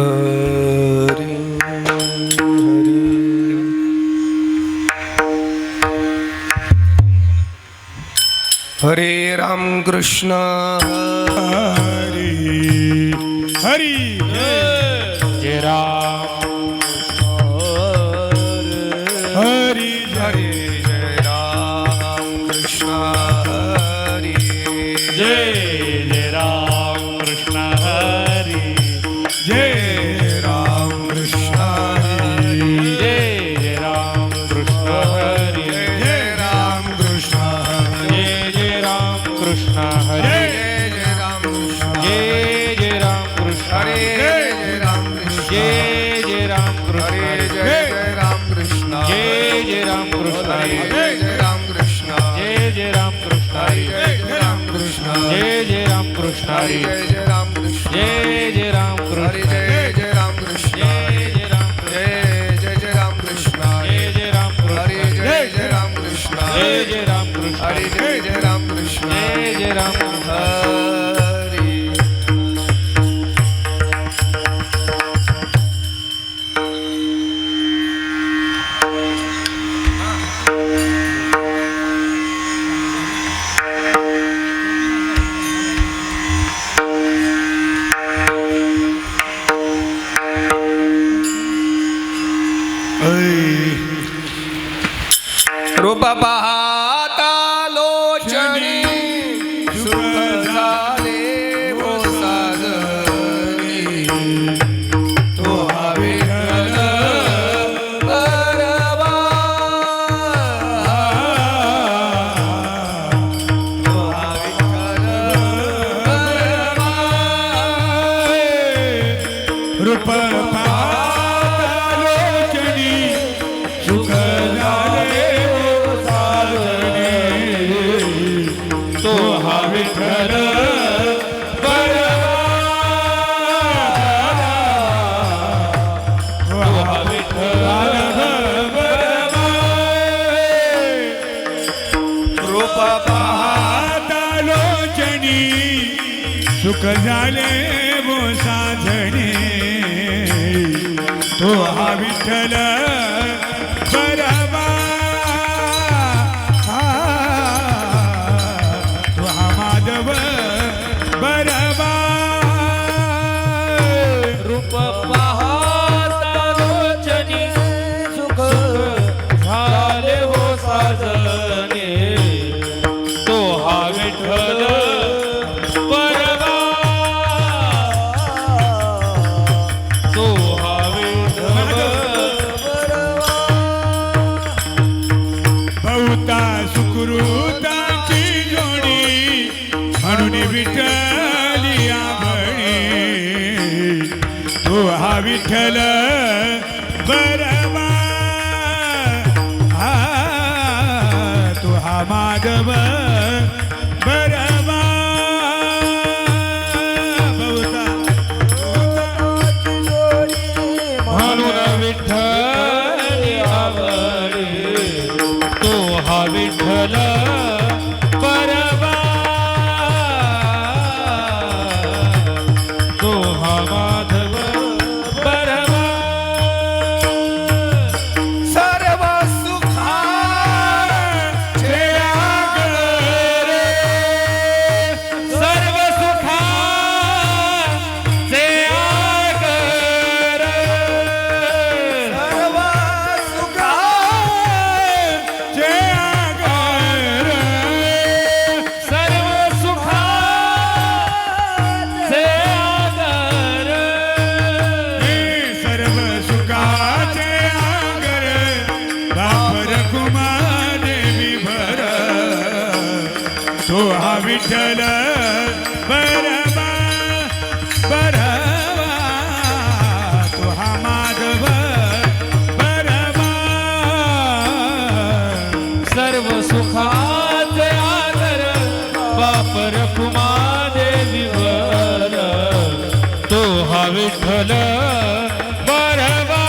हरी हरे राम कृष्ण हरी हरी जय राम हरी हरे जय राम कृष्ण हरी जय जय राम कृष्ण हरी जय राम कृष्ण हरी जय जय राम कृष्ण हरी जय राम कृष्ण हरी जय राम कृष्ण हरी जय राम कृष्ण जय जय राम कृष्ण हरे जय जय राम कृष्ण जय जय राम कृष्ण हरे जय राम कृष्ण जय जय राम कृष्ण जय राम कृष्ण जय जय राम कृष्ण जय राम कृष्ण जय जय राम कृष्ण जय राम कृष्ण जय जय राम कृष्ण हरे जय राम कृष्ण जय जय राम जय राम कृष्ण जय जय राम हरे जय राम कृष्ण जय जय राम कृष्ण हरे जय राम कृष्ण जय जय राम कृष्ण हरे रूप पाहता लोचनी सुख झाले वो साजनी तो हा विठ्ठल परवा तो हा विठ्ठल परवा रूप पाहतालोचनी सुख झाले हो साजने तो हा विठ्ठल परवा तो हा विठ्ठल परवा रूप पाहतालोचनी सुख झाले वो साधने तो हा विठ्ठल परवा तो हा माधव परवा रूप पाहतालोचनी सुख झाले हो साजने तो हा विठ्ठल परवा तो हा विठ्ठल बहुता सुकृताची जोडी म्हणून विठ्ठली आंबणी तो हा विठ्ठल परवा तो हा माधव परवा बहुता म्हणून विठ्ठली आवडी तो हा विठ्ठल परवा तो हा माधव परवा सर्व सुखा सर्व सुखा सर्व सुखा तो हा विठ्ठल परवा परवा तो हा माधव परवा सर्व सुखाचे आदर बाप रखुमा देवी वर तो हा विठ्ठल परवा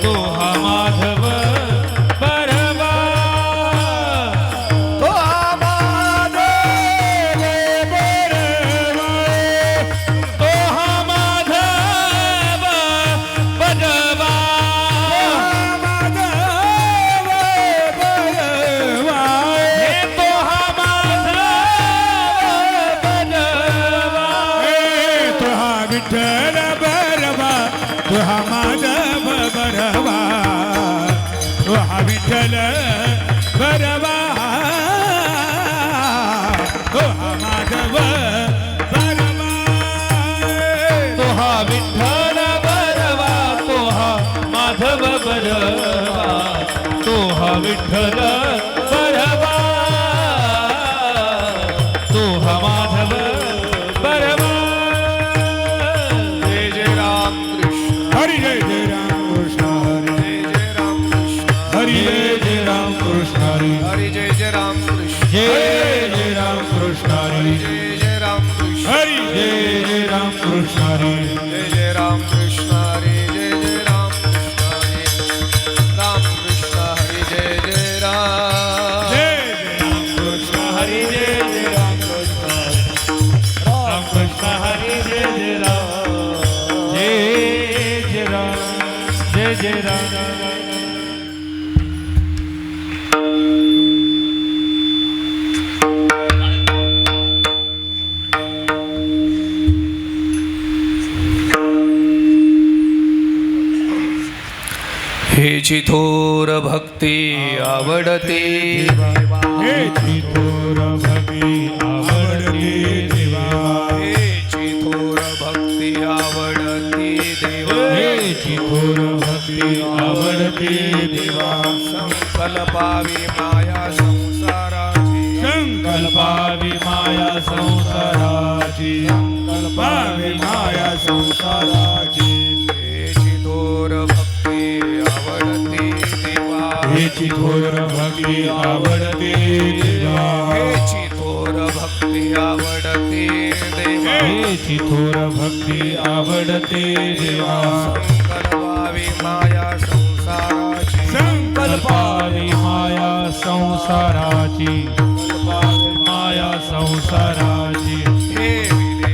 तो हा माधव परवा तो आमादेव जय राम हेची थोर भक्ती आवडते हे चितोर भक्ती आवडते देवा हेची थोर भक्ती आवडते देवा हे चितोर भक्ती आवडते देवा संकल्पावी माया संसाराची संकल्पावी माया संसाराची संकल्पावी माया संसाराची हेची थोर भक्ती आवडते देवा हेची थोर भक्ती आवडते देवा हेची थोर भक्ती आवडते देवा हेची थोर भक्ती आवडते देवा संकल्पावी माया संसाराची संकल्पावी माया संसाराची माया संसाराची हे विले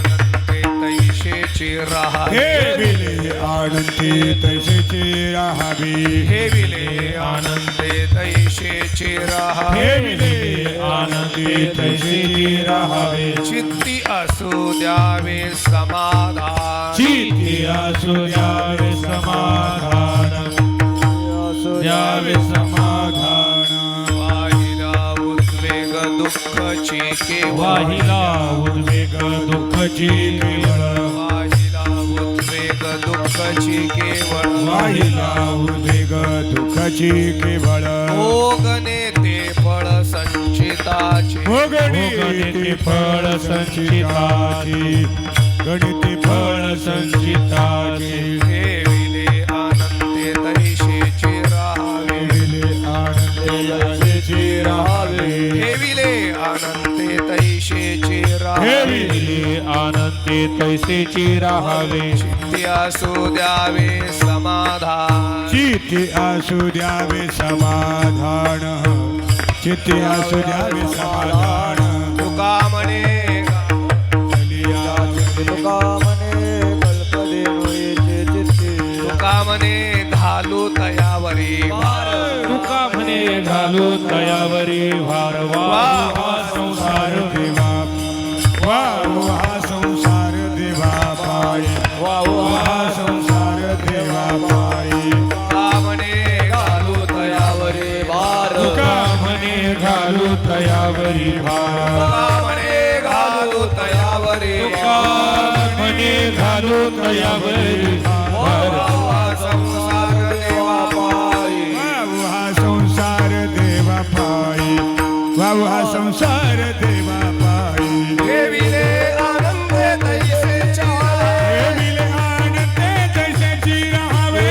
आनंदे तैशेची राहावी हे बिले आनंदी तैसेची राहावी हे विले आनंदे तैशेची राहावी हे बिले आनंदी तैसेची राहावे चित्ती असू द्यावे समाधान चित्ती असू द्यावे समाधान द्यावे समाधान वाहिला उद्वेग दुःखची केवळ वाहिला उद्वेग दुःखची केवळ वाहिला उद्वेग दुःखची केवळ वाहिला उद्वेग दुःखाची केवळ भोगने ते फळ संचिताचे गणिते फळ संचिताची गणिते फळ संचिताची हे विले आनंदे तैशेची राहावे विले आनंदी राहावे हे विले आनंदे तैशेची हे राहावे विले आनंदी तैसेची राहावे चित्ती असू द्यावे समाधान चित्ती असू द्यावे समाधान चित्ती असू द्यावे समाधान तुका म्हणे तुका म्हणे घालू तयावरी तुका म्हणे घालू तयावरी भार वा संसार देवा वा हा संसार देवा पायी वा संसार देवा पायी तुका म्हणे घालू तयावरी भार तुका म्हणे घालू तयावरी भार तुका म्हणे घालू तयावरी तुका म्हणे घालू तयावरी भार वा संसार देवा पायी हा संसार देवा पायी वा हा संसार देवा पायी हे विले आनंदे तैसेच्या हे विले आनंदे तैसेची राहावे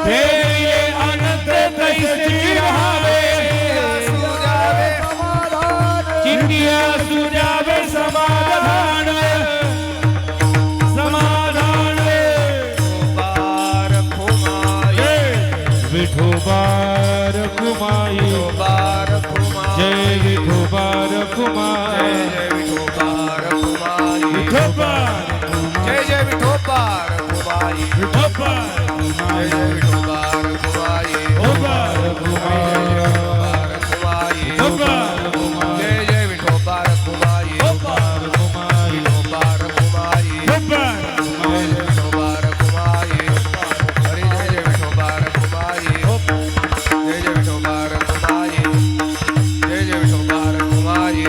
हे विले आनंदे तैसेची राहावे असू द्यावे चित्ती असू द्यावे समाधान समाधान बार खुमाई विठोबार कुमाई बार खुमाई जय विठोबार कुमाई जय विठोबार खुमाई विठोबार जय जय विठोबार खुमाई विठोबार जय जय विठोबार खुमाई विठोबार कुमाई विठोबार खुमाई विठोबार कुमाई जय जय विठोबार खुमाई विठोबार कुमाई विठोबार खुमाई विठोबार जय जय विठोबार खुमाई हरी जय जय विठोबार खुमाई जय जय विठोबार खुमाई जय जय विठोबार खुमाई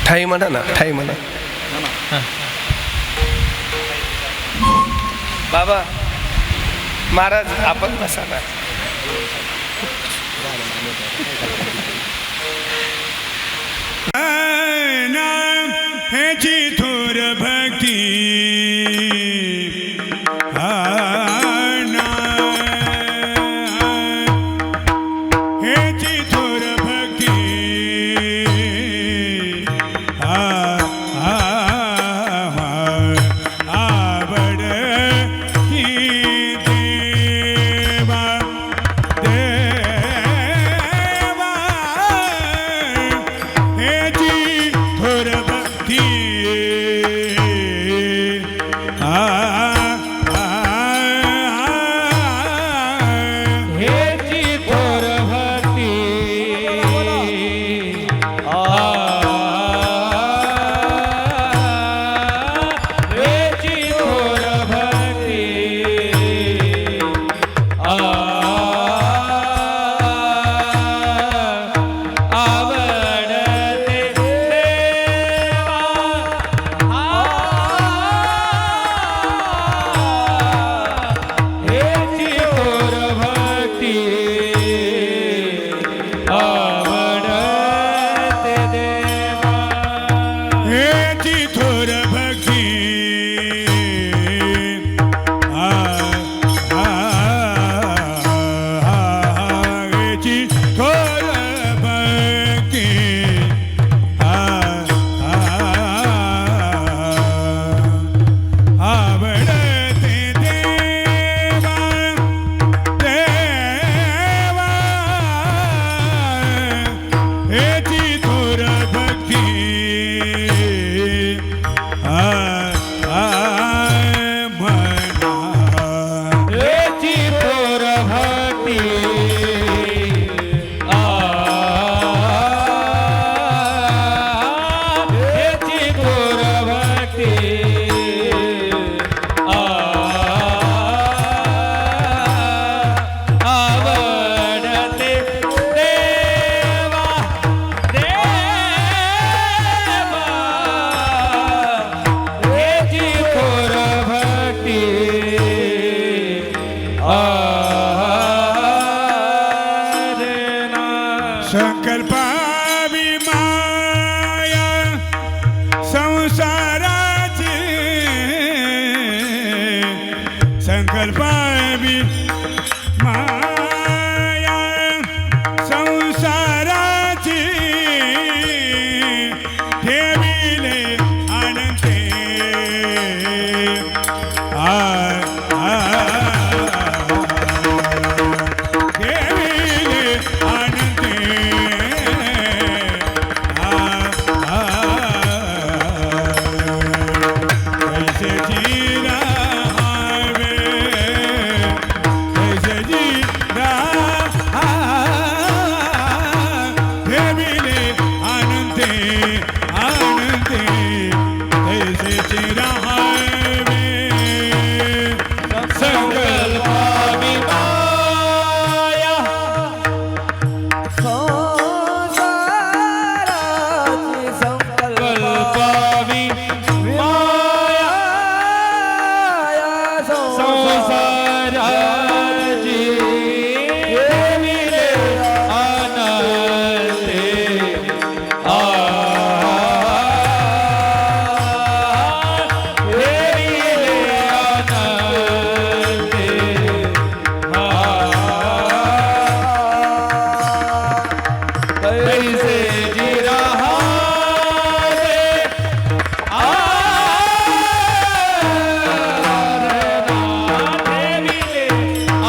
ठाई म्हणा ना ठाई म्हणा बाबा महाराज आपण बसा ना ह्याची थोर भक्ती ह्याची थोर भक्ती आवड देवा देवा संकल्पावी माया संसाराची ठेविले आणते ठेविले आणते संकल्पावी माया संसाराची कल्पावी माया संसाराची ठेविले आणते कैसे जी रहा रे ठेविले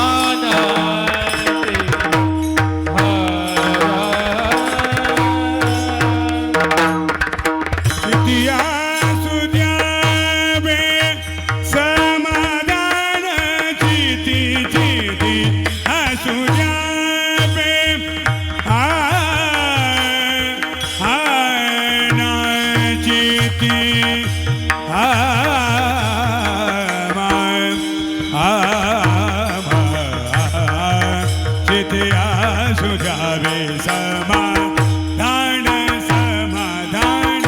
आणते चितिया सुद्यावे समाधान चिती चिती असुद्यावे ना चिती चितिया सुद्यावे समाधान समाधान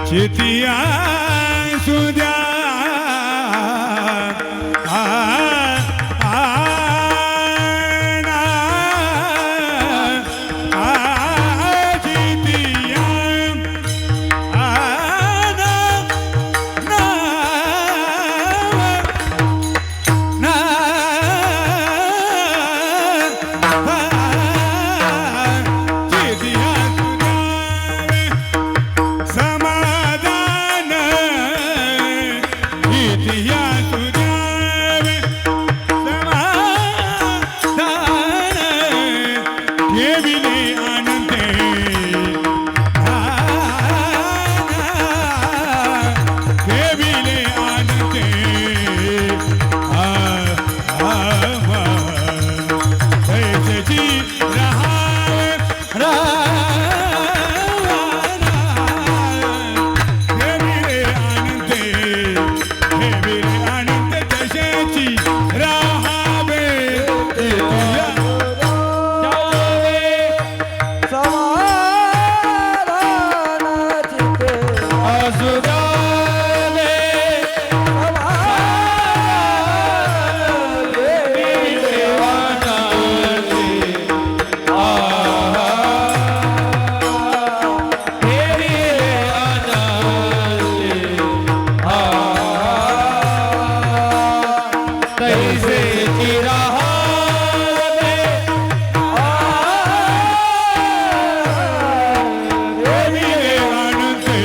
चितिया सुद्या समाधान इतिया सुद्यावे समाधान ठेविले आणते ठेविले आणते कैसेची ठेविले आणते तशाची राहावे समाधानाची असुदावे ठेविले आणते ठेविले आणते कैसे जी रहा रे ठेविले आणते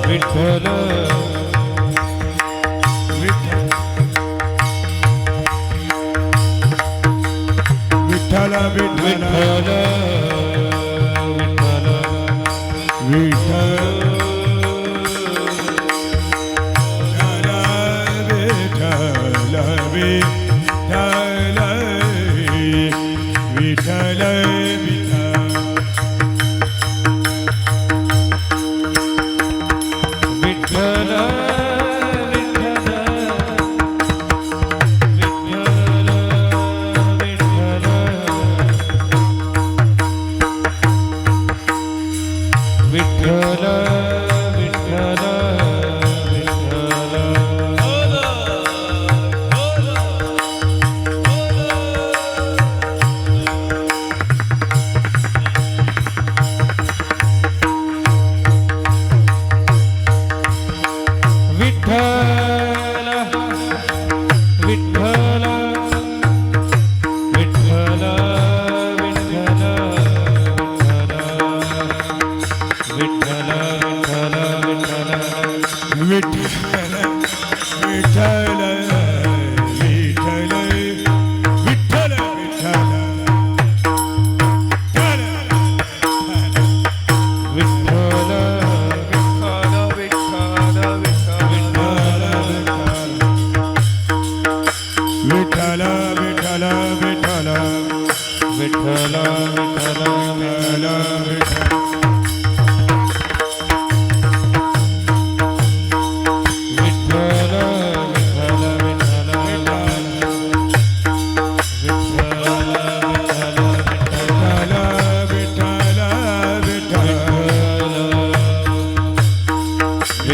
विठ्ठल विठ्ठल विठ्ठल विठ्ठल विठ्ठल विठ्ठल विठ्ठल विठ्ठल विठ्ठल विठ्ठल विठ्ठल विठ्ठल विठ्ठल विठ्ठल विठ्ठल विठ्ठल विठ्ठल विठ्ठल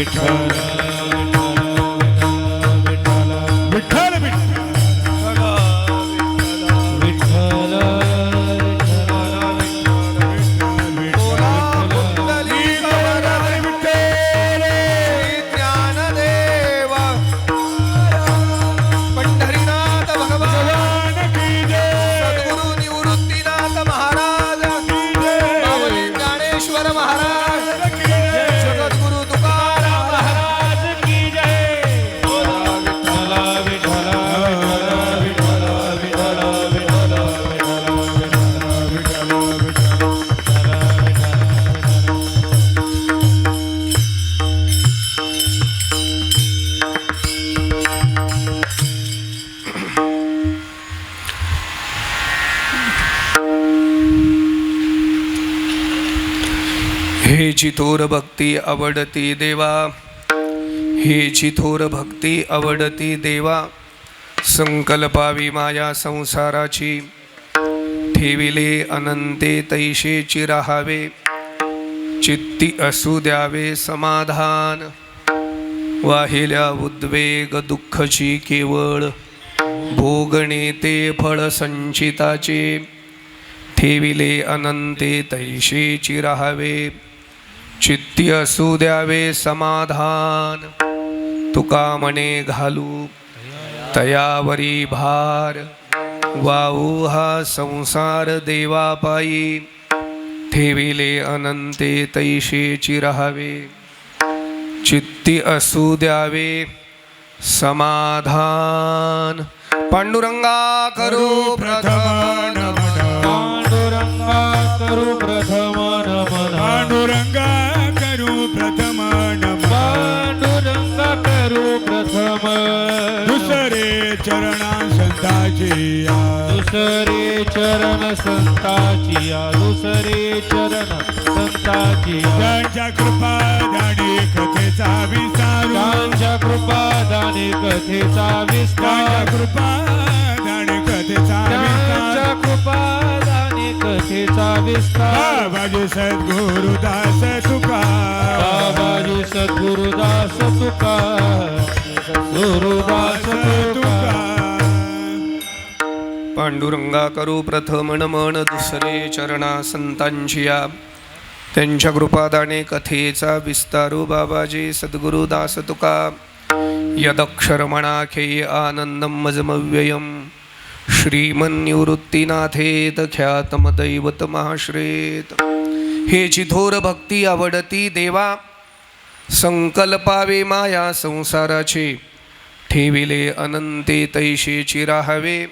विठ्ठल विठ्ठल विठ्ठल विठ्ठल विठ्ठल ज्ञानदेव पंढरीनाथ भगवान सद्गुरु निवृत्तीनाथ महाराज माऊली ज्ञानेश्वर महाराज जगद्गुरु तुकाराम महाराज की जय विठ्ठल विठ्ठल विठ्ठल विठ्ठल विठ्ठल हे चिथोर भक्ती आवडती देवा, हे चिथोर भक्ती आवडती देवा, संकल्पावी माया संसाराची, ठेविले अनंते तैशेची राहावे, चित्ती असू द्यावे समाधान, वाहिल्या उद्वेग दुःखची केवळ, भोगणे ते फळ संचिताचे, ठेविले अनंते तैशेची राहावे, चित्ती असू द्यावे समाधान, तुका मने घालू तयावरी भार, वाहू हा संसार देवापायी, ठेविले अनंते तैशेची राहावे, चित्ती असू द्यावे समाधान. पांडुरंगा करू प्रथम नमन, पांडुरंगा करू प्रथम नमन, पांडुरंगा करू प्रथम नमन, पांडुरंगा करू प्रथम दुसरे चरणा संताची दुसरे चरण संताची दुसरे चरण संताची त्यांच्या कृपा दाणी कथेचा विस्तार, त्यांच्या कृपा दाने कथेचा विस्तार, कृपा दाणी कथेचा त्यांच्या कृपा दाने कथेचा विस्तार. बाबाजी सद्गुरुदास तुका, बाबाजी सद्गुरुदास तुका, गुरुदास तुका. पांडुरंगा करू प्रथम नमन, दुसरे चरणा संतांची या, त्यांच्या कृपादाने कथेचा विस्तारू. बाबाजी सद्गुरुदास तुका, यदक्षरमणाख्ये आनंदम मजमव्ययम, श्रीमन्निवृत्तीनाथेत ख्यातम दैवतमाश्रेत. हे चिथोर भक्ती आवडती देवा, संकल्पावे माया संसाराचे, ठेविले अनंते तैशेची राहावे,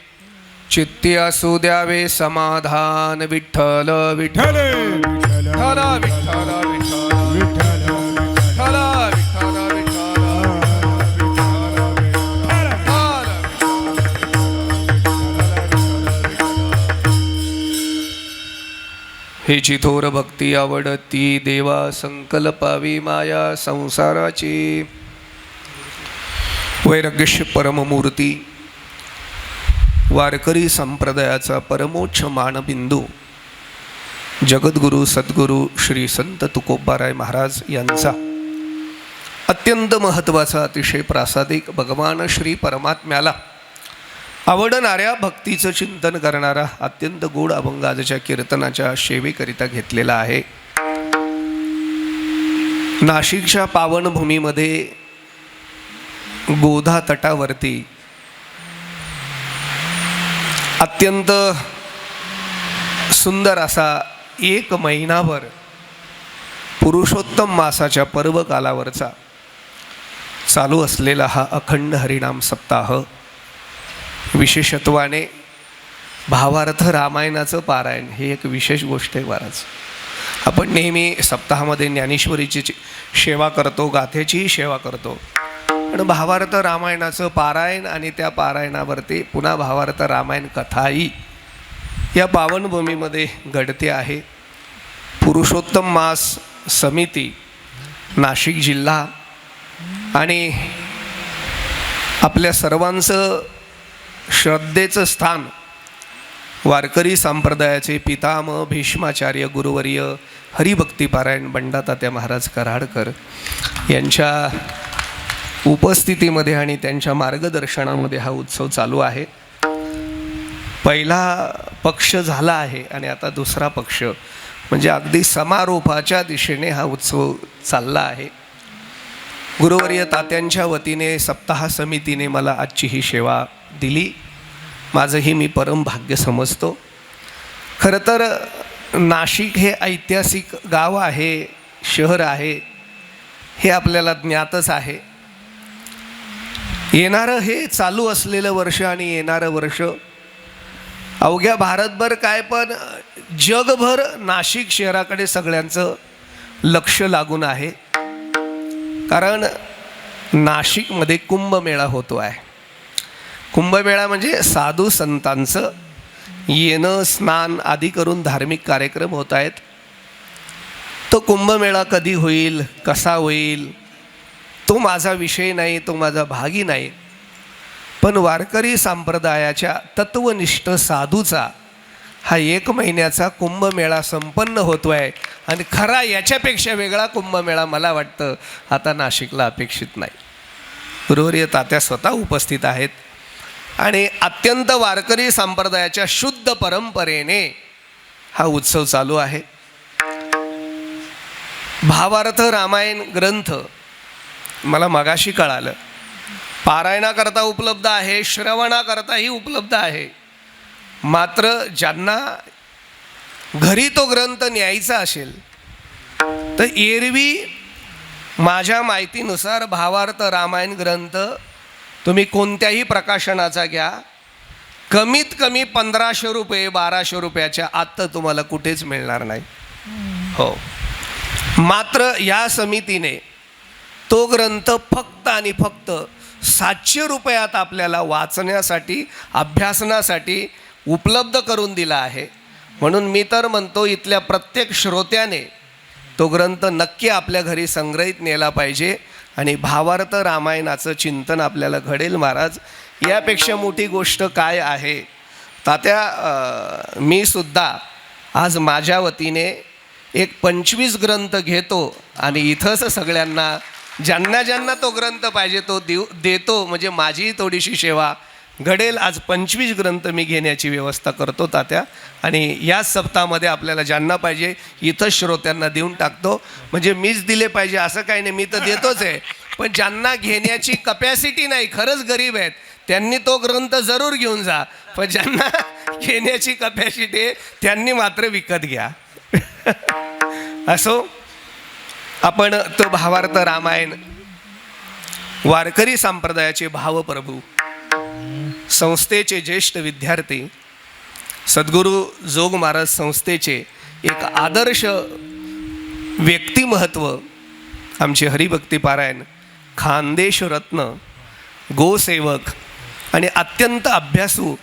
चित्ती असू द्यावे समाधान. विठ्ठल विठ्ठल विठ्ठल विठ्ठल विठ्ठल विठ्ठल हे चिथोर भक्ती आवडती देवा, संकल्पावी माया संसाराची. वैराग्य परममूर्ती, वारकरी संप्रदायाचा परमोच्च मानबिंदू जगद्गुरु सद्गुरु श्री संत तुकोबाराय महाराज यांचा अत्यंत महत्त्वाचा अतिशय प्रासादिक भगवान श्री परमात्म्याला आवडणाऱ्या भक्तीचं चिंतन करणारा अत्यंत गोड अभंगाच्या कीर्तनाच्या सेवेकरिता घेतलेला आहे. नाशिकच्या पावनभूमीमध्ये गोधा तटावरती अत्यंत सुंदर असा 1 महिनाभर पुरुषोत्तम मासाच्या पर्वकालावरचा चालू असलेला हा अखंड हरिनाम सप्ताह विशेषत्वाने भावार्थ रामायणाचं पारायण हे एक विशेष गोष्ट आहे. महाराज आपण नेहमी सप्ताहामध्ये ज्ञानेश्वरीची सेवा करतो, गाथेचीही सेवा करतो, पण भावार्थ रामायणाचं पारायण आणि त्या पारायणावरती पुन्हा भावार्थ रामायण कथाही या पावनभूमीमध्ये घडते आहे. पुरुषोत्तम मास समिती नाशिक जिल्हा आणि आपल्या सर्वांचं श्रद्धेचं स्थान वारकरी संप्रदायाचे पितामह भीष्माचार्य गुरुवर्य हरिभक्तीपारायण बंडातात्या महाराज कराडकर यांच्या उपस्थितीमध्ये आणि त्यांच्या मार्गदर्शनामध्ये हा उत्सव चालू आहे. पहिला पक्ष झाला आहे आणि आता दुसरा पक्ष म्हणजे अगदी समारोपाच्या दिशेने हा उत्सव चालला आहे. गुरुवर्य तात्यांच्या वतीने सप्ताह समितीने मला आजची ही सेवा दिली. माझंही मी परम भाग्य समजतो. खरं तर नाशिक हे ऐतिहासिक गाव आहे, शहर आहे, हे आपल्याला ज्ञातच आहे. येणारं हे चालू असलेलं वर्ष आणि येणारं वर्ष अवघ्या भारतभर काय पण जगभर नाशिक शहराकडे सगळ्यांचं लक्ष लागून आहे. कारण नाशिकमध्ये कुंभमेळा होतो आहे. कुंभमेळा म्हणजे साधू संतांचं येणं, स्नान आदी करून धार्मिक कार्यक्रम होत आहेत. तो कुंभमेळा कधी होईल, कसा होईल, तो माझा विषय नाही, तो माझा भागी नाही. पण वारकरी संप्रदायाच्या तत्वनिष्ठ साधूचा हा 1 महिन्याचा कुंभमेळा संपन्न होतो आहे आणि खरा याच्यापेक्षा वेगळा कुंभमेळा मला वाटतं आता नाशिकला अपेक्षित नाही. गुरुवर्य तात्या स्वतः उपस्थित आहेत आणि अत्यंत वारकरी संप्रदायाच्या शुद्ध परंपरेने हा उत्सव चालू आहे. भावार्थ रामायण ग्रंथ मला मगाशी कळालं पारायणाकरता उपलब्ध आहे, श्रवणाकरताही उपलब्ध आहे. मात्र ज्यांना घरी तो ग्रंथ न्यायचा असेल तर एरवी माझ्या माहितीनुसार भावार्थ रामायण ग्रंथ तुम्ही कोणत्याही प्रकाशनाचा घ्या, कमीत कमी 1500 रुपये 1200 रुपयाच्या आत तर तुम्हाला कुठेच मिळणार नाही. हो, मात्र या समितीने तो ग्रंथ फक्त आणि फक्त 700 रुपयात आपल्याला वाचण्यासाठी, अभ्यासनासाठी उपलब्ध करून दिला आहे. म्हणून मी तर म्हणतो इथल्या प्रत्येक श्रोत्याने तो ग्रंथ नक्की आपल्या घरी संग्रहित नेला पाहिजे आणि भावार्थ रामायणाचं चिंतन आपल्याला घडेल. महाराज यापेक्षा मोठी गोष्ट काय आहे तात्या? मी सुद्धा आज माझ्या वतीने एक 25 ग्रंथ घेतो आणि इथंच सगळ्यांना ज्यांना ज्यांना तो ग्रंथ पाहिजे तो देतो. म्हणजे माझीही थोडीशी सेवा घडेल. आज 25 ग्रंथ मी घेण्याची व्यवस्था करतो तात्या आणि याच सप्ताहामध्ये आपल्याला ज्यांना पाहिजे इथंच श्रोत्यांना देऊन टाकतो. म्हणजे मीच दिले पाहिजे असं काही नाही, मी तर देतोच आहे. पण ज्यांना घेण्याची कपॅसिटी नाही, खरंच गरीब आहेत, त्यांनी तो ग्रंथ जरूर घेऊन जा. पण ज्यांना घेण्याची कपॅसिटी आहे त्यांनी मात्र विकत घ्या. असो, आपण तो भावार्थ रामायण वारकरी संप्रदायाचे भावप्रभू संस्थेचे ज्येष्ठ विद्यार्थी सद्गुरू जोग महाराज संस्थेचे एक आदर्श व्यक्तिमत्व आमचे हरिभक्तीपारायण खानदेश रत्न गोसेवक आणि अत्यंत अभ्यासू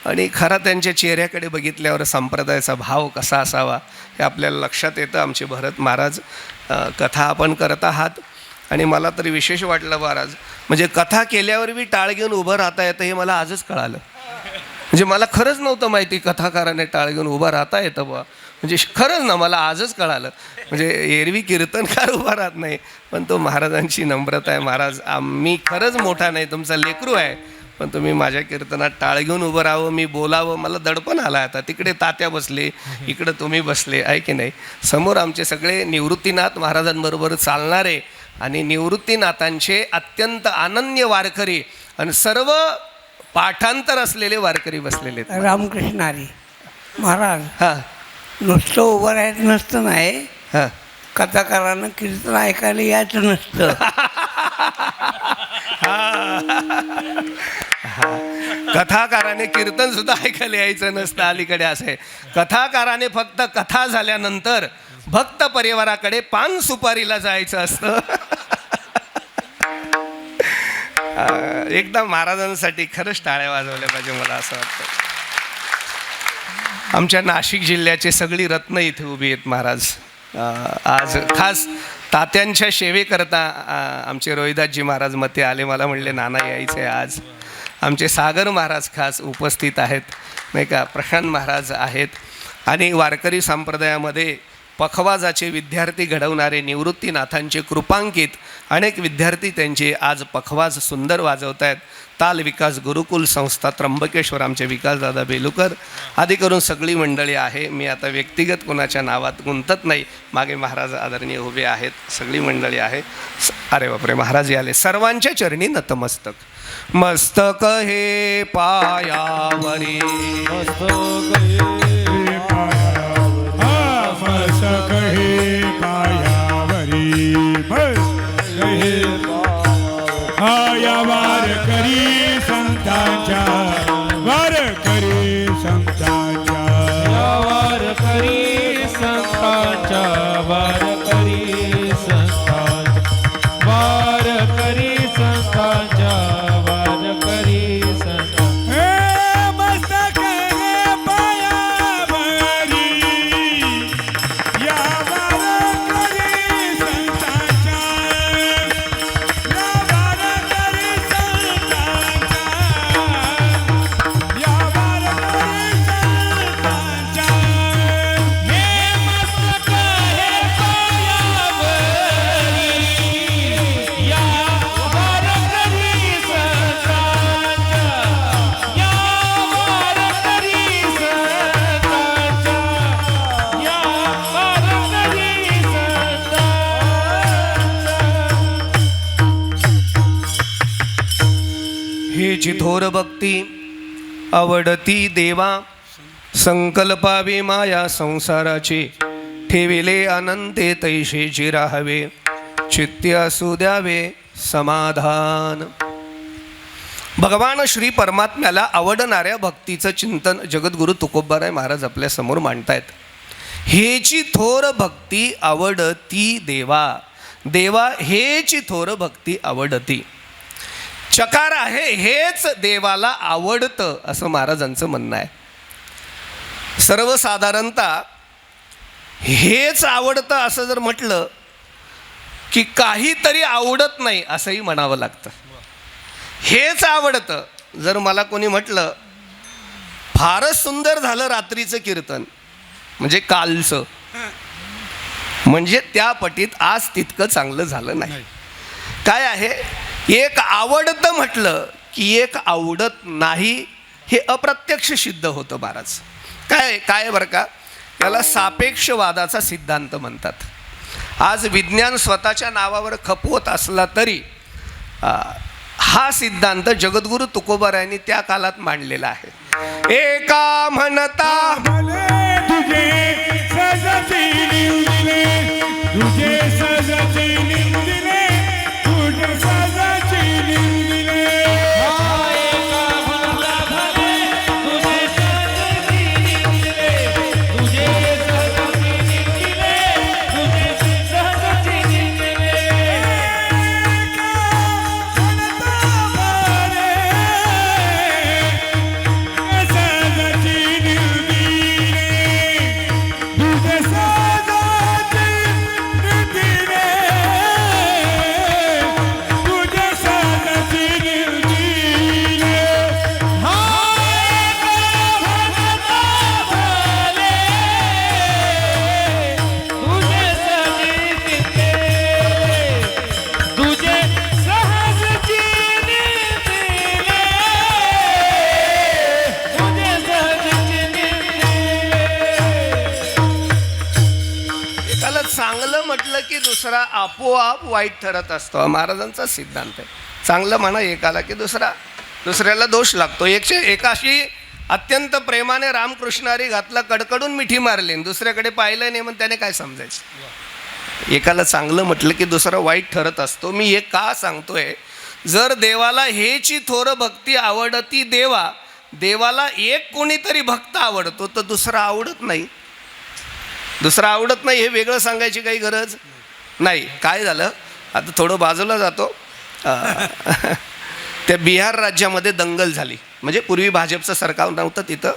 आणि खरा त्यांच्या चेहऱ्याकडे बघितल्यावर संप्रदायाचा भाव कसा असावा हे आपल्याला लक्षात येतं. आमचे भरत महाराज कथा आपण करत आहात आणि मला तरी विशेष वाटलं महाराज, म्हणजे कथा केल्यावर बी टाळ घेऊन उभं राहता येतं हे मला आजच कळालं. म्हणजे मला खरंच नव्हतं माहिती कथाकाराने टाळ घेऊन उभं राहता येतं बा. म्हणजे खरंच ना, मला आजच कळालं. म्हणजे एरवी कीर्तनकार उभा राहत नाही, पण तो महाराजांची नम्रता आहे. महाराज, मी खरंच मोठा नाही, तुमचा लेकरू आहे, पण तुम्ही माझ्या कीर्तनात टाळ घेऊन उभं राहावं, मी बोलावं. मला दडपण आला आता. तिकडे तात्या बसले, इकडं तुम्ही बसले, आहे की नाही. समोर आमचे सगळे निवृत्तीनाथ महाराजांबरोबर चालणारे आणि निवृत्तीनाथांचे अत्यंत अनन्य वारकरी आणि सर्व पाठांतर असलेले वारकरी बसलेले आहेत. रामकृष्ण हरी महाराज, हां नुसतं उभं राहायचं नसतं, नाही हां कथाकारानं कीर्तन ऐकायला यायचं नसतं. कथाकाराने कीर्तन सुद्धा ऐकायला यायचं नसतं. अलीकडे असं आहे, कथाकाराने फक्त कथा झाल्यानंतर भक्त परिवाराकडे पान सुपारीला जायचं असतं. एकदा महाराजांसाठी खरंच टाळ्या वाजवल्या पाहिजे, मला असं वाटतं. आमच्या नाशिक जिल्ह्याचे सगळी रत्न इथे उभी आहेत महाराज. आज खास तात्यांच्या सेवेकरता आमचे रोहिदासजी महाराज मते आले. मला म्हणले नाना यायचे आज. आमचे सागर महाराज खास उपस्थित आहेत, नाही का. प्रशांत महाराज आहेत. आणि वारकरी संप्रदायामध्ये पखवाजाचे विद्यार्थी घडवणारे निवृत्तीनाथांचे कृपांकित अनेक विद्यार्थी त्यांचे आज पखवाज सुंदर वाजवत आहेत. ताल विकास गुरुकुल संस्था त्र्यंबकेश्वर, आमचे विकासदादा बेलुकर आदी करून सगळी मंडळी आहे. मी आता व्यक्तिगत कोणाच्या नावात गुंतत नाही. मागे महाराज आदरणीय उभे आहेत, सगळी मंडळी आहे. अरे बापरे, महाराज आले. सर्वांच्या चरणी नतमस्तक. मस्तक हे पायावरी, मस्तक हे मस्तक हे पायावरी, मस्तक हे या वारकरी संतांच्या, वारकरी संतांच्या, वारकरी संतांच्या, वारकरी संतांच्या, वारकरी संतांच्या, वारकरी संतांच्या. हे मस्तक हे पायावरी, या वारकरी संतांच्या, या वारकरी संतांच्या, या वारकरी संतांच्या. हे मस्तक हे पायावरी, या वारकरी संतांच्या, या वारकरी संतांच्या, या वारकरी संतांच्या. हेची थोर भक्ती आवडती देवा, संकल्पावे माया संसाराची, ठेविले अनंते तैशेची राहावे, चित्ते असू द्यावे समाधान. भगवान श्री परमात्म्याला आवडणाऱ्या भक्तीचं चिंतन जगद्गुरु तुकोबाराय महाराज आपल्या समोर मांडतायत. हेची थोर भक्ती आवडती देवा, देवा हेची थोर भक्ती आवडती. चकार आहे, हेच देवाला आवडतं असं महाराजांचं म्हणणं आहे. सर्वसाधारणतः हेच आवडतं असं जर म्हटलं की काहीतरी आवडत नाही असंही म्हणावं लागतं. हेच आवडतं जर मला कोणी म्हटलं फारच सुंदर झालं रात्रीचं कीर्तन, म्हणजे कालचं, म्हणजे त्या पटीत आज तितकं चांगलं झालं नाही. काय आहे, एक आवडतं म्हटलं की एक आवडत नाही हे अप्रत्यक्ष सिद्ध होतं महाराज. काय बरं का, याला सापेक्षवादाचा सिद्धांत म्हणतात. आज विज्ञान स्वतःच्या नावावर खपवत असला तरी हा सिद्धांत जगद्गुरु तुकोबारायांनी त्या काळात मांडलेला आहे. एका म्हणता भले तुझे सजती निवदिले, तुझे सजती निवदिले, तुझे सजती निवदिले. सजती निवदिले, तुझे सजती एकाला चांगलं म्हटलं की दुसरा आपोआप वाईट ठरत असतो हा महाराजांचा सिद्धांत आहे. चांगलं म्हणा एकाला की दुसऱ्याला दोष लागतो. एकाशी अत्यंत प्रेमाने रामकृष्णारी घातला, कडकडून मिठी मारली, दुसऱ्याकडे पाहिलं नाही, मग त्याने काय समजायचं. एकाला चांगलं म्हटलं की दुसरा वाईट ठरत असतो. मी हे का सांगतोय, जर देवाला हेची थोर भक्ती आवडती देवाला एक कोणीतरी भक्त आवडतो तर दुसरा आवडत नाही हे वेगळं सांगायची काही गरज नाही. काय झालं, आता थोडं बाजूला जातो. त्या बिहार राज्यामध्ये दंगल झाली. म्हणजे पूर्वी भाजपचं सरकार नव्हतं तिथं.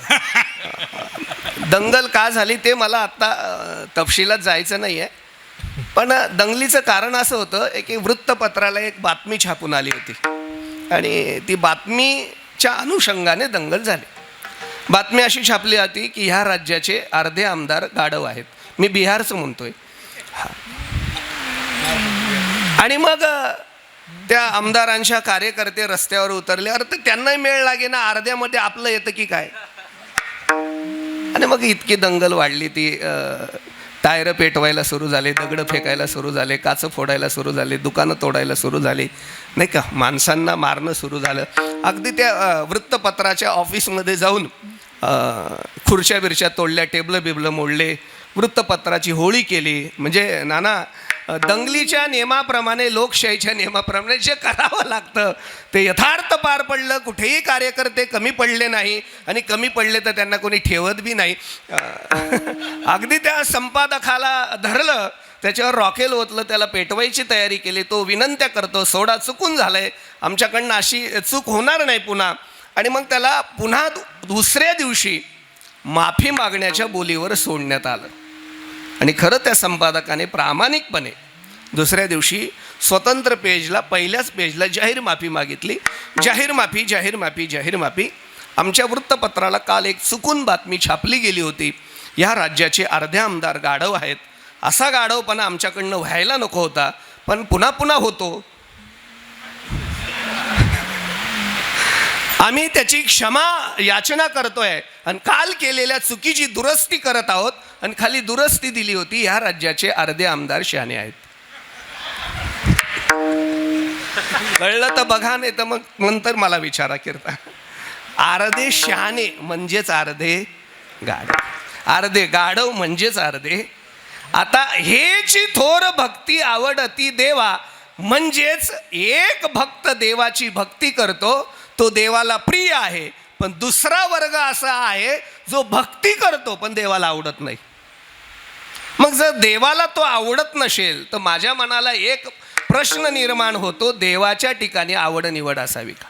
दंगल का झाली ते मला आत्ता तपशिलात जायचं नाही आहे, पण दंगलीचं कारण असं होतं की वृत्तपत्राला एक बातमी छापून आली होती आणि ती बातमीच्या अनुषंगाने दंगल झाली. बातमी अशी छापली होती की ह्या राज्याचे अर्धे आमदार गाढव आहेत. मी बिहारचं म्हणतोय. आणि मग त्या आमदारांच्या कार्यकर्ते रस्त्यावर उतरले. अरे तर त्यांनाही मेळ लागे ना, अर्ध्यामध्ये आपलं येतं की काय. आणि मग इतकी दंगल वाढली, ती टायर पेटवायला सुरू झाले, दगडं फेकायला सुरू झाले, काचं फोडायला सुरू झाले, दुकानं तोडायला सुरू झाली, नाही का, माणसांना मारणं सुरू झालं. अगदी त्या वृत्तपत्राच्या ऑफिसमध्ये जाऊन खुर्च्या बिरच्या तोडल्या, टेबलं बिबलं मोडले, वृत्तपत्राची होळी केली. म्हणजे नाना दंगलीच्या नियमाप्रमाणे, लोकशाहीच्या नियमाप्रमाणे जे करावं लागतं ते यथार्थ पार पडलं. कुठेही कार्यकर्ते कमी पडले नाही, आणि कमी पडले तर त्यांना कोणी ठेवत बी नाही. अगदी त्या संपादकाला धरलं, त्याच्यावर रॉकेल ओतलं, त्याला पेटवायची तयारी केली. तो विनंत्या करतो, सोडा चुकून झालंय, आमच्याकडनं अशी चूक होणार नाही पुन्हा. आणि मग त्याला पुन्हा दुसऱ्या दिवशी माफी मागण्याच्या बोलीवर सोडण्यात आलं. आणि खरं त्या संपादकाने प्रामाणिकपणे दुसऱ्या दिवशी स्वतंत्र पेजला, पहिल्याच पेजला जाहीर माफी मागितली. जाहीर माफी. आमच्या वृत्तपत्राला काल एक चुकून बातमी छापली गेली होती, ह्या राज्याचे अर्धे आमदार गाढव आहेत. असा गाढवपणा आमच्याकडनं व्हायला नको होता, पण पुन्हा पुन्हा होतो. आम्ही त्याची क्षमा याचना करतोय आणि काल केलेल्या चुकीची दुरुस्ती करत आहोत. आणि खाली दुरुस्ती दिली होती, ह्या राज्याचे अर्धे आमदार शहाणे आहेत. कळलं तर बघा, नाही तर मग नंतर मला विचारा कीर्ता. अर्धे शहाणे म्हणजेच अर्धे गाढव, अर्धे गाढव म्हणजेच अर्धे. आता हेची थोर भक्ती आवडती देवा, म्हणजेच एक भक्त देवाची भक्ती करतो तो देवाला प्रिय आहे. पण दुसरा वर्ग असा आहे जो भक्ती करतो पण देवाला आवडत नाही. मग जर देवाला तो आवडत नसेल तर माझ्या मनाला एक प्रश्न निर्माण होतो, देवाच्या ठिकाणी आवड निवड असावी का.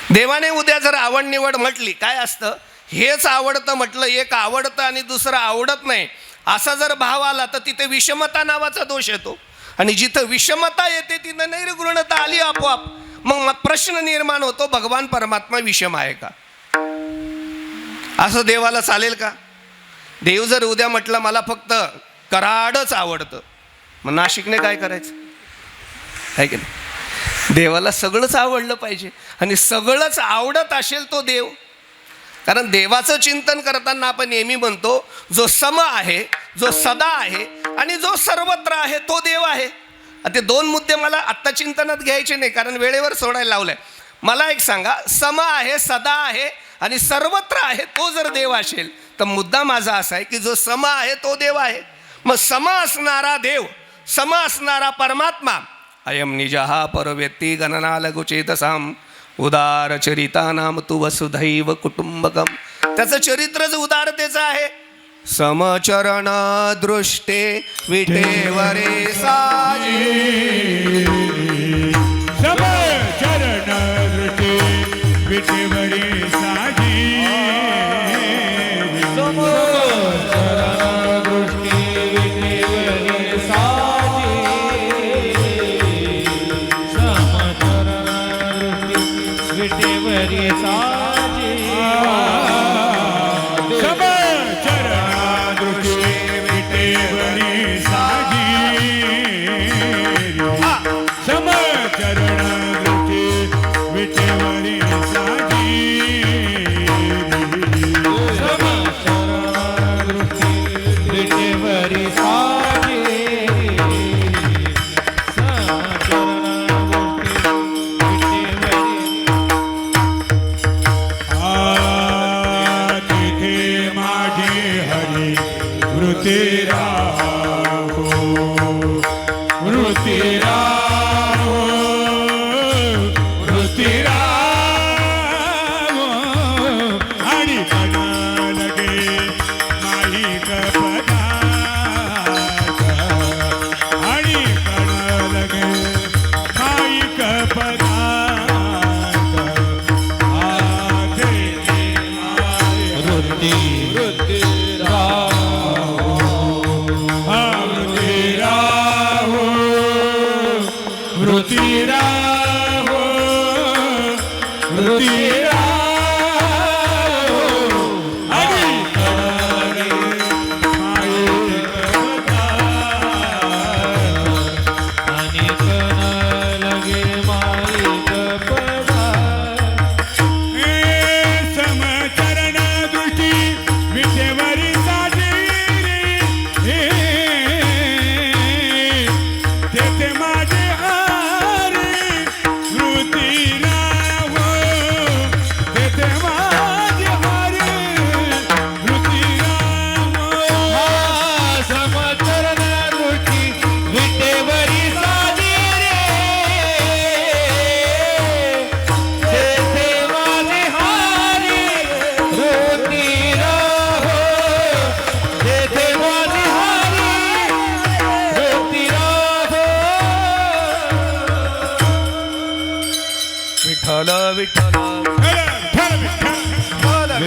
देवाने उद्या जर आवड निवड म्हटली, काय असतं, हेच आवडतं म्हटलं, एक आवडतं आणि दुसरं आवडत नाही, असा जर भाव आला तर तिथे विषमता नावाचा दोष येतो. आणि जिथं विषमता येते तिथं नैर्गुणता आली आपोआप. मग प्रश्न निर्माण होतो, भगवान परमात्मा विषम आहे का. असं देवाला चालेल का. देव जर उद्या म्हटलं मला फक्त कराडच आवडतं, मग नाशिकने काय करायचं आहे की नाही. देवाला सगळंच आवडलं पाहिजे, आणि सगळंच आवडत असेल तो देव. कारण देवाचं चिंतन करताना आपण नेहमी म्हणतो, जो सम आहे, जो सदा आहे आणि जो सर्वत्र आहे तो देव आहे. ते दोन मुद्दे मला आत्ता चिंतनात घ्यायचे नाही, कारण वेळेवर सोडायला लावलंय. मला एक सांगा, सम आहे, सदा आहे आणि सर्वत्र आहे तो जर देव असेल, तर मुद्दा माझा असा आहे की जो सम आहे तो देव आहे. मग सम असणारा देव, सम असणारा परमात्मा, अयम निजहा परव्यक्ती गणना लघुचेतसाम उदार चरिता नाम तु वसुधैव कुटुंबकम. त्याचं चरित्रच उदारतेचं आहे. समचरण दृष्टे विटेवरे साजे, समचरण दृष्टे विटेवरे साजे, समचरण दृष्टे विटेवरे साजे, समचरण दृष्टे विटेवरे साजे, समचरण दृष्टे विटेवरे साजे.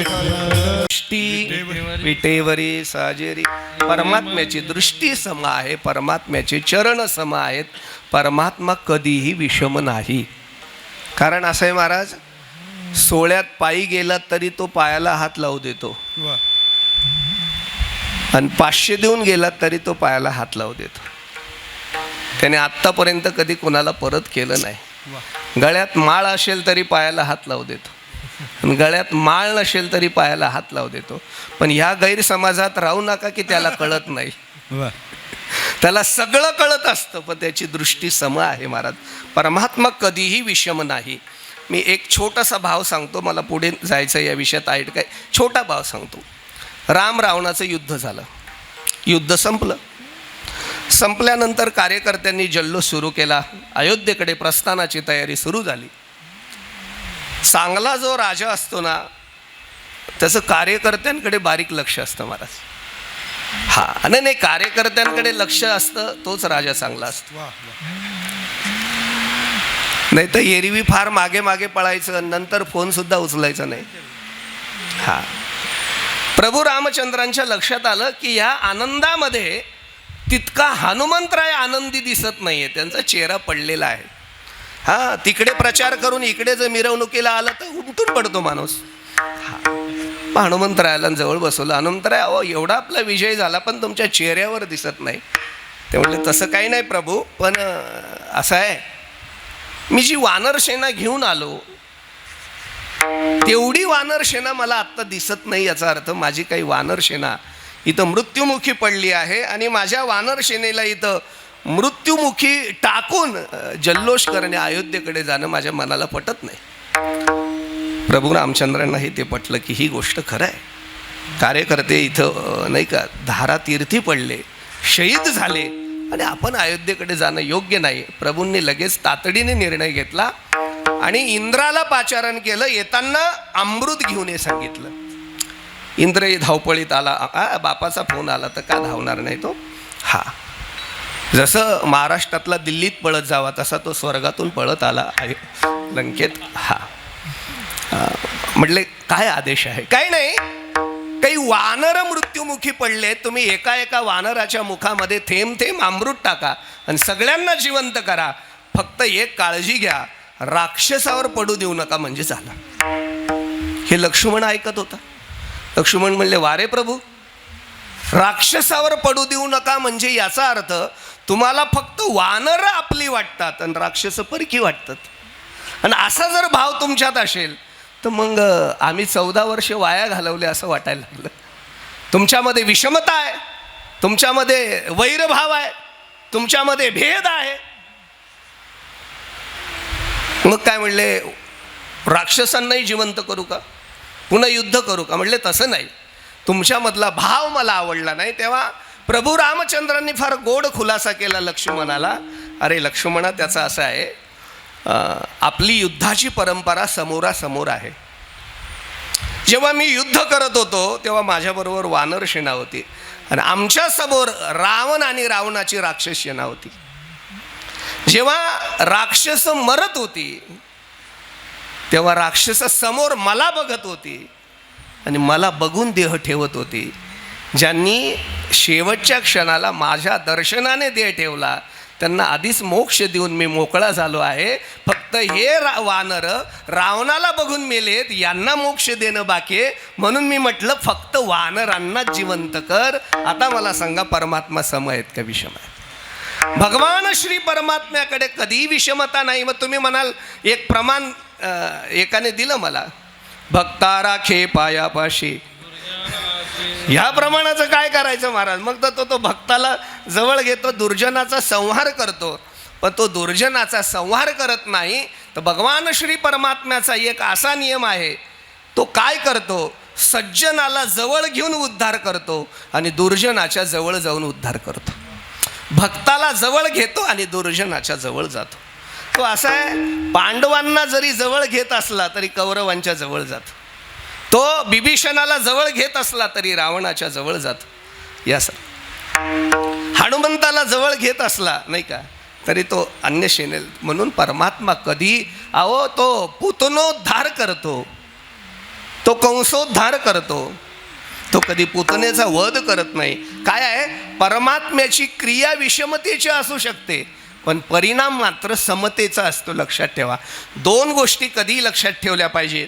दृष्टी विटेवरी साजेरी. परमात्म्याची दृष्टी सम आहे, परमात्म्याचे चरण सम आहेत. परमात्मा कधीही विषम नाही. कारण असं आहे महाराज, सोहळ्यात पायी गेला तरी तो पायाला हात लावू देतो, आणि 500 देऊन गेला तरी तो पायाला हात लावू देतो. त्याने आत्तापर्यंत कधी कोणाला परत केलं नाही. गळ्यात माळ असेल तरी पायाला हात लावू देतो, आणि गळ्यात माळ नसेल तरी पायाला हात लावू देतो. पण ह्या गैरसमाजात राहू नका की त्याला कळत नाही. त्याला सगळं कळत असतं, पण त्याची दृष्टी सम आहे महाराज. परमात्मा कधीही विषम नाही. मी एक छोटासा भाव सांगतो, मला पुढे जायचं या विषयात आहे काय. छोटा भाव सांगतो. राम रावणाचं युद्ध झालं, युद्ध संपलं. संपल्यानंतर कार्यकर्त्यांनी जल्लोष सुरू केला. अयोध्येकडे प्रस्थानाची तयारी सुरू झाली. चांगला जो राजा असतो ना, त्याचं कार्यकर्त्यांकडे बारीक लक्ष असतं महाराज. हा नाही, कार्यकर्त्यांकडे लक्ष असतं तोच राजा चांगला असतो. नाही तर एरवी फार मागे मागे पळायचं, नंतर फोन सुद्धा उचलायचा नाही. हा, प्रभू रामचंद्रांच्या लक्षात आलं की या आनंदामध्ये तितका हनुमंतराय आनंदी दिसत नाहीये, त्यांचा चेहरा पडलेला आहे. हा, तिकडे प्रचार करून इकडे जर मिरवणुकीला आला तर उमटून पडतो माणूस. हा, हनुमंतरायाला जवळ बसवलं. हनुमंतराय, अहो एवढा आपला विजय झाला पण तुमच्या चेहऱ्यावर दिसत नाही. ते म्हणले तसं काही नाही प्रभू, पण असं आहे, मी जी वानर सेना घेऊन आलो तेवढी वानर सेना मला आत्ता दिसत नाही. याचा अर्थ माझी काही वानर सेना इथं मृत्युमुखी पडली आहे, आणि माझ्या वानर सेनेला इथं मृत्युमुखी टाकून जल्लोष करणे, अयोध्येकडे जाणं माझ्या मनाला पटत नाही. प्रभू रामचंद्रांनाही ते पटलं की ही गोष्ट खरं आहे. कार्यकर्ते इथं नाही का धारातीर्थी पडले, शहीद झाले, आणि आपण अयोध्येकडे जाणं योग्य नाही. प्रभूंनी लगेच तातडीने निर्णय घेतला आणि इंद्राला पाचारण केलं. येताना अमृत घेऊन ये सांगितलं. इंद्रही धावपळीत आला. बापाचा फोन आला तर का धावणार नाही तो. हा, जसं महाराष्ट्रातला दिल्लीत पळत जावा तसा तो स्वर्गातून पळत आला आहे लंकेत. हा, म्हटले काय आदेश आहे. काही नाही, काही वानर मृत्युमुखी पडले, तुम्ही एका एका वानराच्या मुखामध्ये थेंब थेंब अमृत टाका आणि सगळ्यांना जिवंत करा. फक्त एक काळजी घ्या, राक्षसावर पडू देऊ नका म्हणजे झालं. हे लक्ष्मण ऐकत होता. लक्ष्मण म्हणले, वारे प्रभू, राक्षसावर पडू देऊ नका म्हणजे याचा अर्थ तुम्हाला फक्त वानर आपली वाटतात आणि राक्षस परकी वाटतात. आणि असा जर भाव तुमच्यात असेल तर मग आम्ही 14 वर्ष वाया घालवले असं वाटायला लागलं. तुमच्यामध्ये विषमता आहे, तुमच्यामध्ये वैरभाव आहे, तुमच्यामध्ये भेद आहे. मग काय म्हणले, राक्षसांनाही जिवंत करू का, पुन्हा युद्ध करू का. म्हणले तसं नाही, तुमच्यामधला भाव मला आवडला नाही. तेव्हा प्रभू रामचंद्रांनी फार गोड खुलासा केला लक्ष्मणाला. अरे लक्ष्मणा, त्याचं असं आहे, आपली युद्धाची परंपरा समोरासमोर आहे. जेव्हा मी युद्ध करत होतो तेव्हा माझ्याबरोबर वानर सेना होती, आणि आमच्या समोर रावण आणि रावणाची राक्षस सेना होती. जेव्हा राक्षस मरत होती तेव्हा राक्षस समोर मला बघत होती आणि मला बघून देह ठेवत होती. ज्यांनी शेवटच्या क्षणाला माझ्या दर्शनाने देह ठेवला त्यांना आधीच मोक्ष देऊन मी मोकळा झालो आहे. फक्त हे वानर रावणाला बघून मेलेत, यांना मोक्ष देणं बाकी आहे. म्हणून मी म्हटलं फक्त वानरांना जिवंत कर. आता मला सांगा, परमात्मा सम आहेत का विषम आहेत? भगवान श्री परमात्म्याकडे कधीही विषमता नाही. मग तुम्ही म्हणाल एक प्रमाण एकाने दिलं मला, भक्ता राखे पायापाशी. ह्या प्रमाणाचं काय करायचं महाराज? मग तर तो भक्ताला जवळ घेतो, दुर्जनाचा संहार करतो. पण तो दुर्जनाचा संहार करत नाही. तर भगवान श्री परमात्म्याचा एक असा नियम आहे, तो काय करतो, सज्जनाला जवळ घेऊन उद्धार करतो आणि दुर्जनाच्या जवळ जाऊन उद्धार करतो. भक्ताला जवळ घेतो आणि दुर्जनाच्या जवळ जातो. तो असा आहे, पांडवांना जरी जवळ घेत असला तरी कौरवांच्या जवळ जातो. तो बिभीषणाला जवळ घेत असला तरी रावणाच्या जवळ जातो. या सर, हनुमंताला जवळ घेत असला नाही का तरी तो अन्य सेनेल. म्हणून परमात्मा कधी, अहो तो पुतनोद्धार करतो. तो कंसोद्धार करतो, तो कधी पुतनेचा वध करत नाही. काय आहे, परमात्म्याची क्रिया विषमतेची असू शकते पण परिणाम मात्र समतेचा असतो. लक्षात ठेवा, दोन गोष्टी कधी लक्षात ठेवल्या पाहिजे.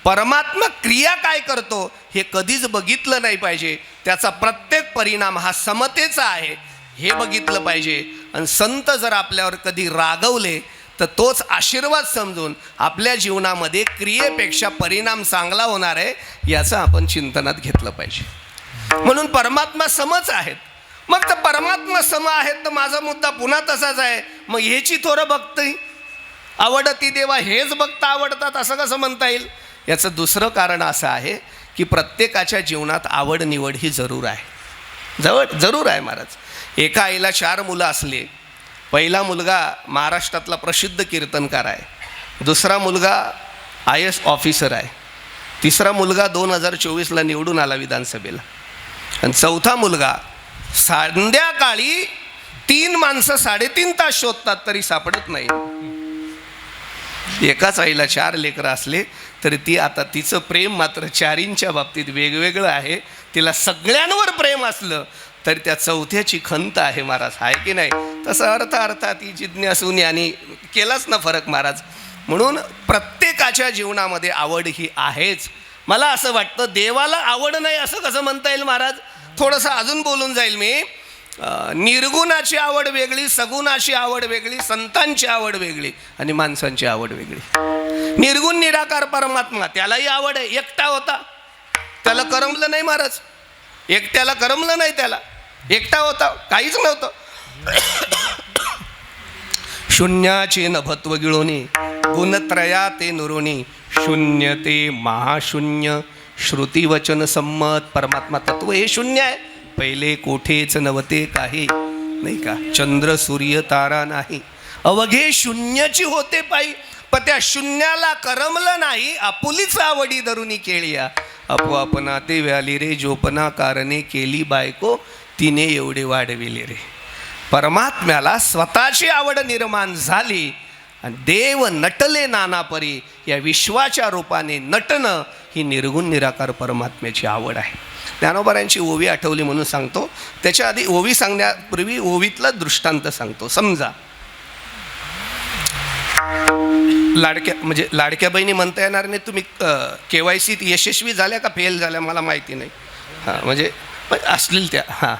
परमात्मा क्रिया काय करतो हे कधीच बघितलं नाही पाहिजे, त्याचा प्रत्येक परिणाम हा समतेचा आहे हे बघितलं पाहिजे. आणि संत जर आपल्यावर कधी रागवले तर तोच आशीर्वाद समजून आपल्या जीवनामध्ये क्रियेपेक्षा परिणाम चांगला होणार आहे याचं आपण चिंतनात घेतलं पाहिजे. म्हणून परमात्मा समच आहेत. मग तर परमात्मा सम आहेत तर माझा मुद्दा पुन्हा तसाच आहे, मग ह्याची थोडं भक्ती आवडती देवा हेच भक्त आवडतात असं कसं म्हणता येईल? याचं दुसरं कारण असं आहे की प्रत्येकाच्या जीवनात आवड निवड ही जरूर आहे, जरूर आहे महाराज. एका आईला 4 मुलं असले, पहिला मुलगा महाराष्ट्रातला प्रसिद्ध कीर्तनकार आहे, दुसरा मुलगा IAS ऑफिसर आहे, तिसरा मुलगा 2024ला निवडून आला विधानसभेला, आणि चौथा मुलगा संध्याकाळी 3 माणसं 3.5 तास शोधतात तरी सापडत नाही. एकाच आईला 4 लेकरं असले तरी ती आता तिचं प्रेम मात्र 4ंच्या बाबतीत वेगवेगळं आहे. तिला सगळ्यांवर प्रेम असलं तरी त्या चौथ्याची खंत आहे महाराज, आहे की नाही? तसं अर्थात ती जिज्ञासून यांनी केलाच ना फरक महाराज. म्हणून प्रत्येकाच्या जीवनामध्ये आवड ही आहेच. मला असं वाटतं देवाला आवड नाही असं कसं म्हणता येईल महाराज? थोडंसं अजून बोलून जाईल मी. निर्गुणाची आवड वेगळी, सगुणाची आवड वेगळी, संतांची आवड वेगळी आणि माणसांची आवड वेगळी. निर्गुण निराकार परमात्मा त्यालाही आवड आहे. एकटा होता त्याला करमलं नाही महाराज, एकट्याला करमलं नाही, त्याला एकटा होता काहीच नव्हतं. शून्याचे नभत्व गिळोनी गुणत्रया ते नुरोनी शून्य ते महाशून्य श्रुती वचन संमत. परमात्मा तत्व हे शून्य आहे. पहिले कोठेच नव्हते काही, नाही का? चंद्र सूर्य तारा नाही, अवघे शून्याची होते पायी. पण त्या शून्याला करमलं नाही, आपुलीच आवडी धरुनी केळिया. आपोआपना ते व्याली रे जोपना कारणे केली बायको तिने एवढे वाढविले रे. परमात्म्याला स्वतःची आवड निर्माण झाली आणि देव नटले नानापरी. या विश्वाच्या रूपाने नटणं ही निर्गुण निराकार परमात्म्याची आवड आहे. ज्ञानोबारांची ओवी आठवली म्हणून सांगतो. त्याच्या आधी ओवी सांगण्यापूर्वी ओवीतला दृष्टांत सांगतो. समजा लाडक्या बहिणी म्हणता येणार नाही. तुम्ही KYC यशस्वी झाल्या का फेल झाल्या मला माहिती नाही. हां म्हणजे असतील त्या. हां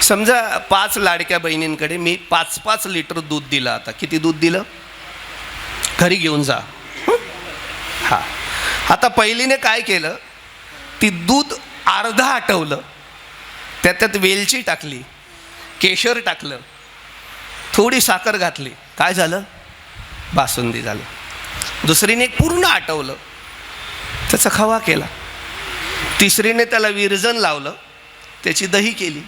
समजा 5 लाडक्या बहिणींकडे मी 5-5 लिटर दूध दिलं. आता किती दूध दिलं? घरी घेऊन जा. हां आता पहिलीने काय केलं, ती दूध अर्ध आटवलं, त्यात वेलची टाकली, केशर टाकलं, थोडी साखर घातली, काय झालं? बासुंदी झालं. दुसरीने पूर्ण आटवलं, त्याचा खवा केला. तिसरीने त्याला विरजण लावलं, त्याची दही केली,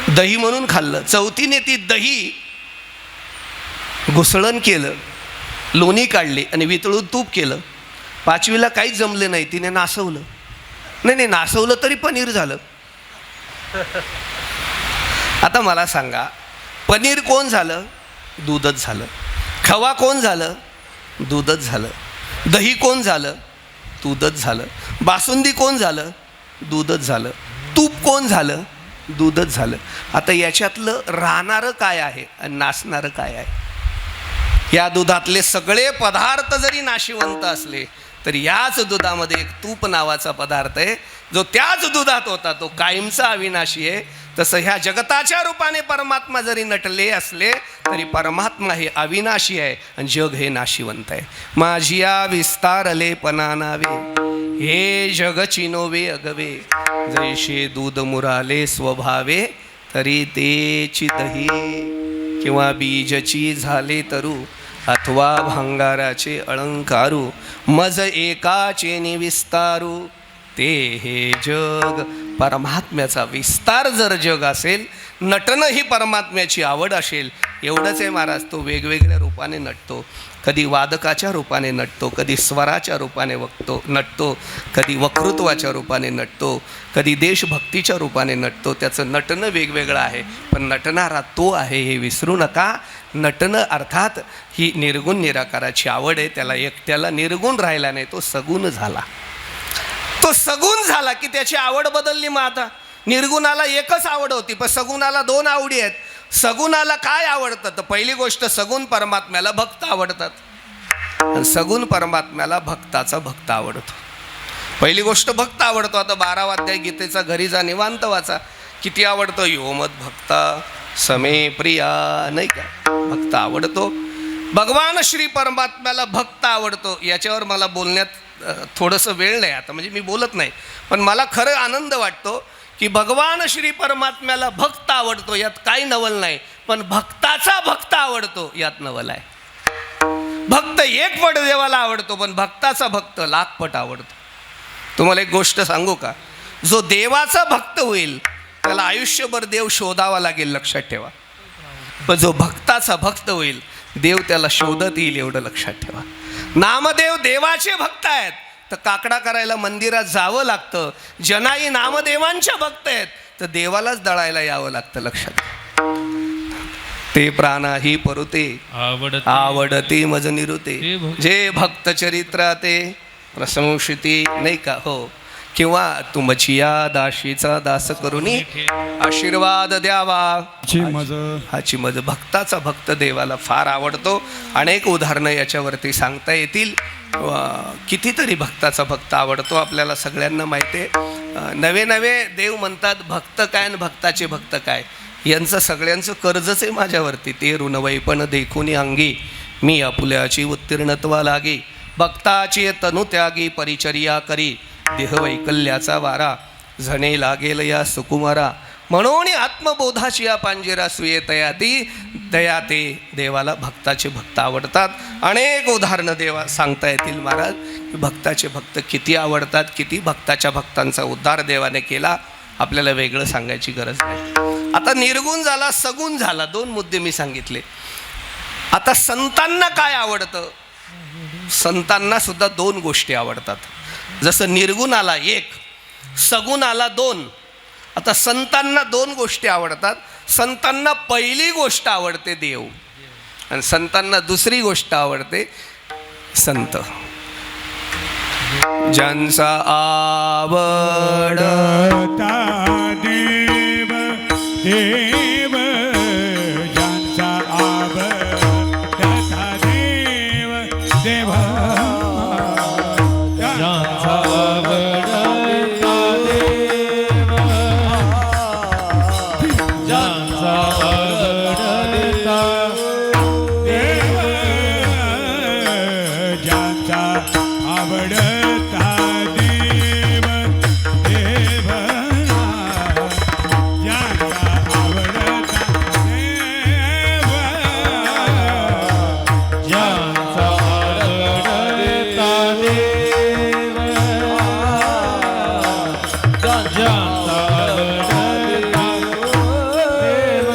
दही म्हणून खाल्लं. चौथीने ती दही घुसळण केलं, लोणी काढली आणि वितळून तूप केलं. 5वीला काहीच जमले नाही, तिने नासवलं. नाही नासवलं तरी पनीर झालं. आता मला सांगा, पनीर कोण झालं? दूधच झालं. खवा कोण झालं? दूधच झालं. दही कोण झालं? दूधच झालं. बासुंदी कोण झालं? दूधच झालं. तूप कोण झालं? दूधच झालं. आता याच्यातलं राहणारं काय आहे आणि नासणारं काय आहे? या दुधातले सगळे पदार्थ जरी नाशिवंत असले तरी याच दुधामध्ये एक तूप नावाचा पदार्थ आहे, जो त्याच दुधात होता तो कायमचा अविनाशी आहे. तसं ह्या जगताच्या रूपाने परमात्मा जरी नटले असले तरी परमात्मा हे अविनाशी आहे आणि जग हे नाशिवंत आहे. माझिया विस्तारले पना नावे हे जग चिनोवे अगवे जैसे दूध मुराले स्वभावे तरी तेची दही किंवा बीजची झाले तरू अथवा भांगाराचे अलंकारू मज एकाचे निविस्तारू. ते हे जग परमात्म्याचा विस्तार जर जग असेल, नटणं ही परमात्म्याची आवड असेल, एवढंच आहे महाराज. तो वेगवेगळ्या रूपाने नटतो. कधी वादकाच्या रूपाने नटतो, कधी स्वराच्या रूपाने नटतो, कधी वक्तृत्वाच्या रूपाने नटतो, कधी देशभक्तीच्या रूपाने नटतो. त्याचं नटणं वेगवेगळं आहे, पण नटणारा तो आहे हे विसरू नका. नटणं अर्थात ही निर्गुण निराकाराची आवड आहे. त्याला एकट्याला निर्गुण राहिला नाही, तो सगुण झाला. तो सगुण झाला की त्याची आवड बदलली. मग आता निर्गुणाला एकच आवड होती, पण सगुणाला 2 आवडी आहेत. सगुणाला काय आवडतं? तर पहिली गोष्ट, सगुण परमात्म्याला भक्त आवडतात. आणि सगुण परमात्म्याला भक्ताचा भक्त आवडतो. पहिली गोष्ट भक्त आवडतो. आता 12वा अध्याय गीतेचा घरी जा निवांत वाचा. किती आवडतो? योमद भक्ता समे प्रिया, नाही का? भक्त आवडतो. भगवान श्री परमात्म्याला भक्त आवडतो. याच्यावर मला बोलण्यात थोडंसं वेळ नाही आता, म्हणजे मी बोलत नाही, पण मला खरं आनंद वाटतो की भगवान श्री परमात्म्याला भक्त आवडतो, यात काही नवल नाही. पण भक्ताचा भक्त आवडतो, यात नवल आहे. भक्त 1 पट देवाला आवडतो, पण भक्ताचा भक्त 1,00,000 पट आवडतो. तुम्हाला एक गोष्ट सांगू का? जो देवाचा भक्त होईल त्याला आयुष्यभर देव शोधावा लागेल, लक्षात ठेवा. पण जो भक्ताचा भक्त होईल देव त्याला शोधत येईल, एवढं लक्षात ठेवा. नामदेव देवाचे भक्त आहेत, तर काकडा करायला मंदिरात जावं लागतं. जनाई नामदेवांच्या भक्त आहेत, तर देवालाच दळायला यावं लागतं, लक्षात. ते प्राणाही परुते आवडते मज निरुते, जे भक्त चरित्रा ते प्रशंसिती, नाही का? हो. किंवा तुमची या दाशीचा दास करुनी आशीर्वाद द्यावा, हाची मज. भक्ताचा भक्त देवाला फार आवडतो. अनेक उदाहरणं याच्यावरती सांगता येतील. कितीतरी भक्ताचा भक्त आवडतो, आपल्याला सगळ्यांना माहिती आहे. नवे नवे देव म्हणतात भक्त काय आणि भक्ताचे भक्त काय. यांचं सगळ्यांचं कर्जच आहे माझ्यावरती. ते ऋणवैपण देखुनी अंगी मी आपुल्याची उत्तीर्णत्वा लागी, भक्ताची तनु त्यागी परिचर्या करी, देह वैकल्याचा वारा झणे लागेल या सुकुमारा. म्हणून आत्मबोधाची या पांजेरा सुये तयाती दयाते. देवाला भक्ताचे भक्त आवडतात. अनेक उदाहरणं देवा सांगता येतील महाराज. भक्ताचे भक्त किती आवडतात, किती भक्ताच्या भक्तांचा उद्धार देवाने केला, आपल्याला वेगळं सांगायची गरज नाही. आता निर्गुण झाला, सगुण झाला, 2 मुद्दे मी सांगितले. आता संतांना काय आवडतं? संतांना सुद्धा 2 गोष्टी आवडतात. जसं निर्गुणाला 1, सगुणाला 2. आता संतांना 2 गोष्टी आवडतात. संतांना पहिली गोष्ट आवडते देव, आणि संतांना दुसरी गोष्ट आवडते संत. ज्यांचा आवडता देव देव, ज्यांचा आवडता देव देव, ज्यांचा आवडता देव, ज्यांचा आवडता देव, ज्यांचा आवडता देव देव, ज्यांचा आवडता देव, ज्यांचा आवडता देव, ज्यांचा आवडता देव,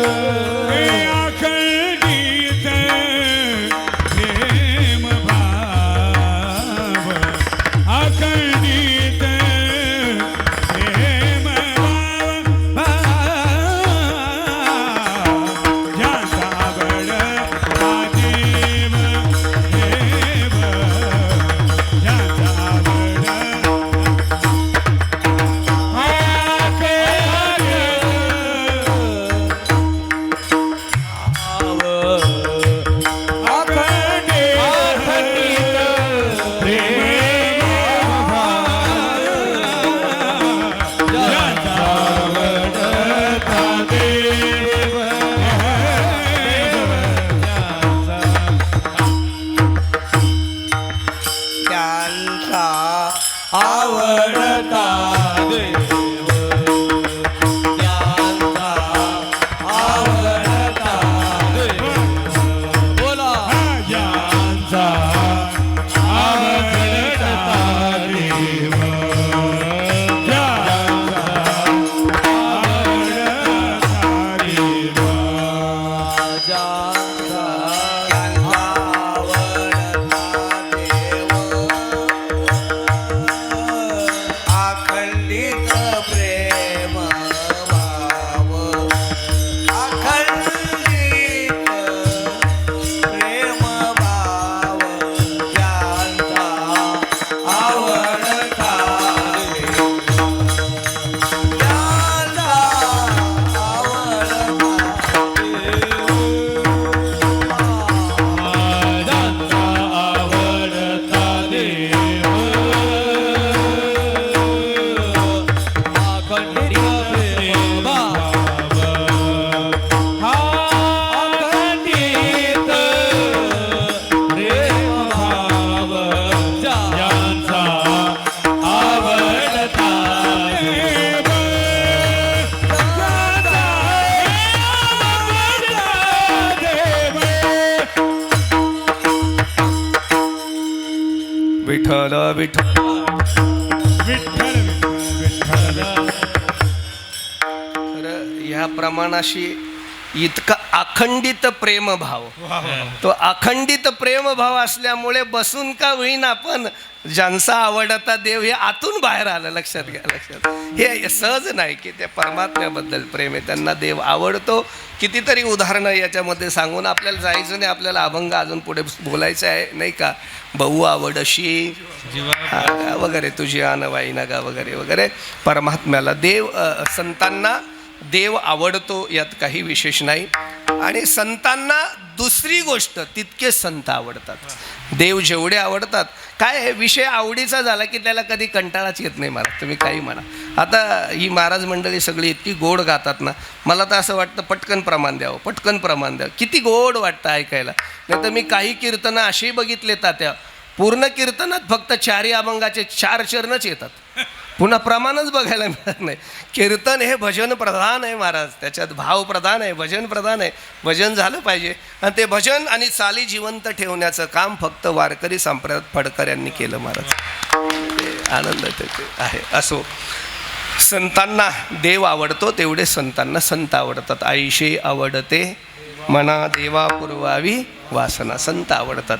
विठ्ठल विठ्ठल. विठ्ठल विठ्ठल खरं ह्या प्रमाणाशी इतका अखंडित प्रेमभाव, तो अखंडित प्रेमभाव असल्यामुळे बसून का होईना आपण ज्यांचा आवडता देव हे आतून बाहेर आलं. लक्षात घ्या, लक्षात. हे सहज नाही की त्या परमात्म्याबद्दल प्रेम आहे, त्यांना देव आवडतो. कितीतरी उदाहरणं याच्यामध्ये सांगून आपल्याला जायचं नाही, आपल्याला अभंग अजून पुढे बोलायचं आहे नाही का. बहु आवडशी वगैरे तुझी आनवाई नगा वगैरे वगैरे. परमात्म्याला देव, संतांना देव आवडतो, यात काही विशेष नाही. आणि संतांना दुसरी गोष्ट, तितके संत आवडतात. देव जेवढे आवडतात, काय आहे विषय आवडीचा झाला की त्याला कधी कंटाळाच येत नाही. महाराज तुम्ही काही म्हणा. आता ही महाराज मंडळी सगळी इतकी गोड गातात ना, मला तर असं वाटतं पटकन प्रमाण द्यावं, पटकन प्रमाण द्यावं. किती गोड वाटतं ऐकायला. नाही तर मी काही कीर्तनं अशी बघितले तात्या, पूर्ण कीर्तनात फक्त 4 अभंगाचे 4 चरणच येतात, पुन्हा प्रमाणच बघायला मिळत नाही. कीर्तन हे भजन प्रधान आहे महाराज, त्याच्यात भाव प्रधान आहे, भजन प्रधान आहे. भजन झालं पाहिजे आणि ते भजन आणि चाली जिवंत ठेवण्याचं काम फक्त वारकरी संप्रदायात फडकर यांनी केलं महाराज. ते आनंद त्याचे आहे. असो, संतांना देव आवडतो तेवढे संतांना संत आवडतात. आईशे आवडते मना देवा पुरवावी वासना. संत आवडतात.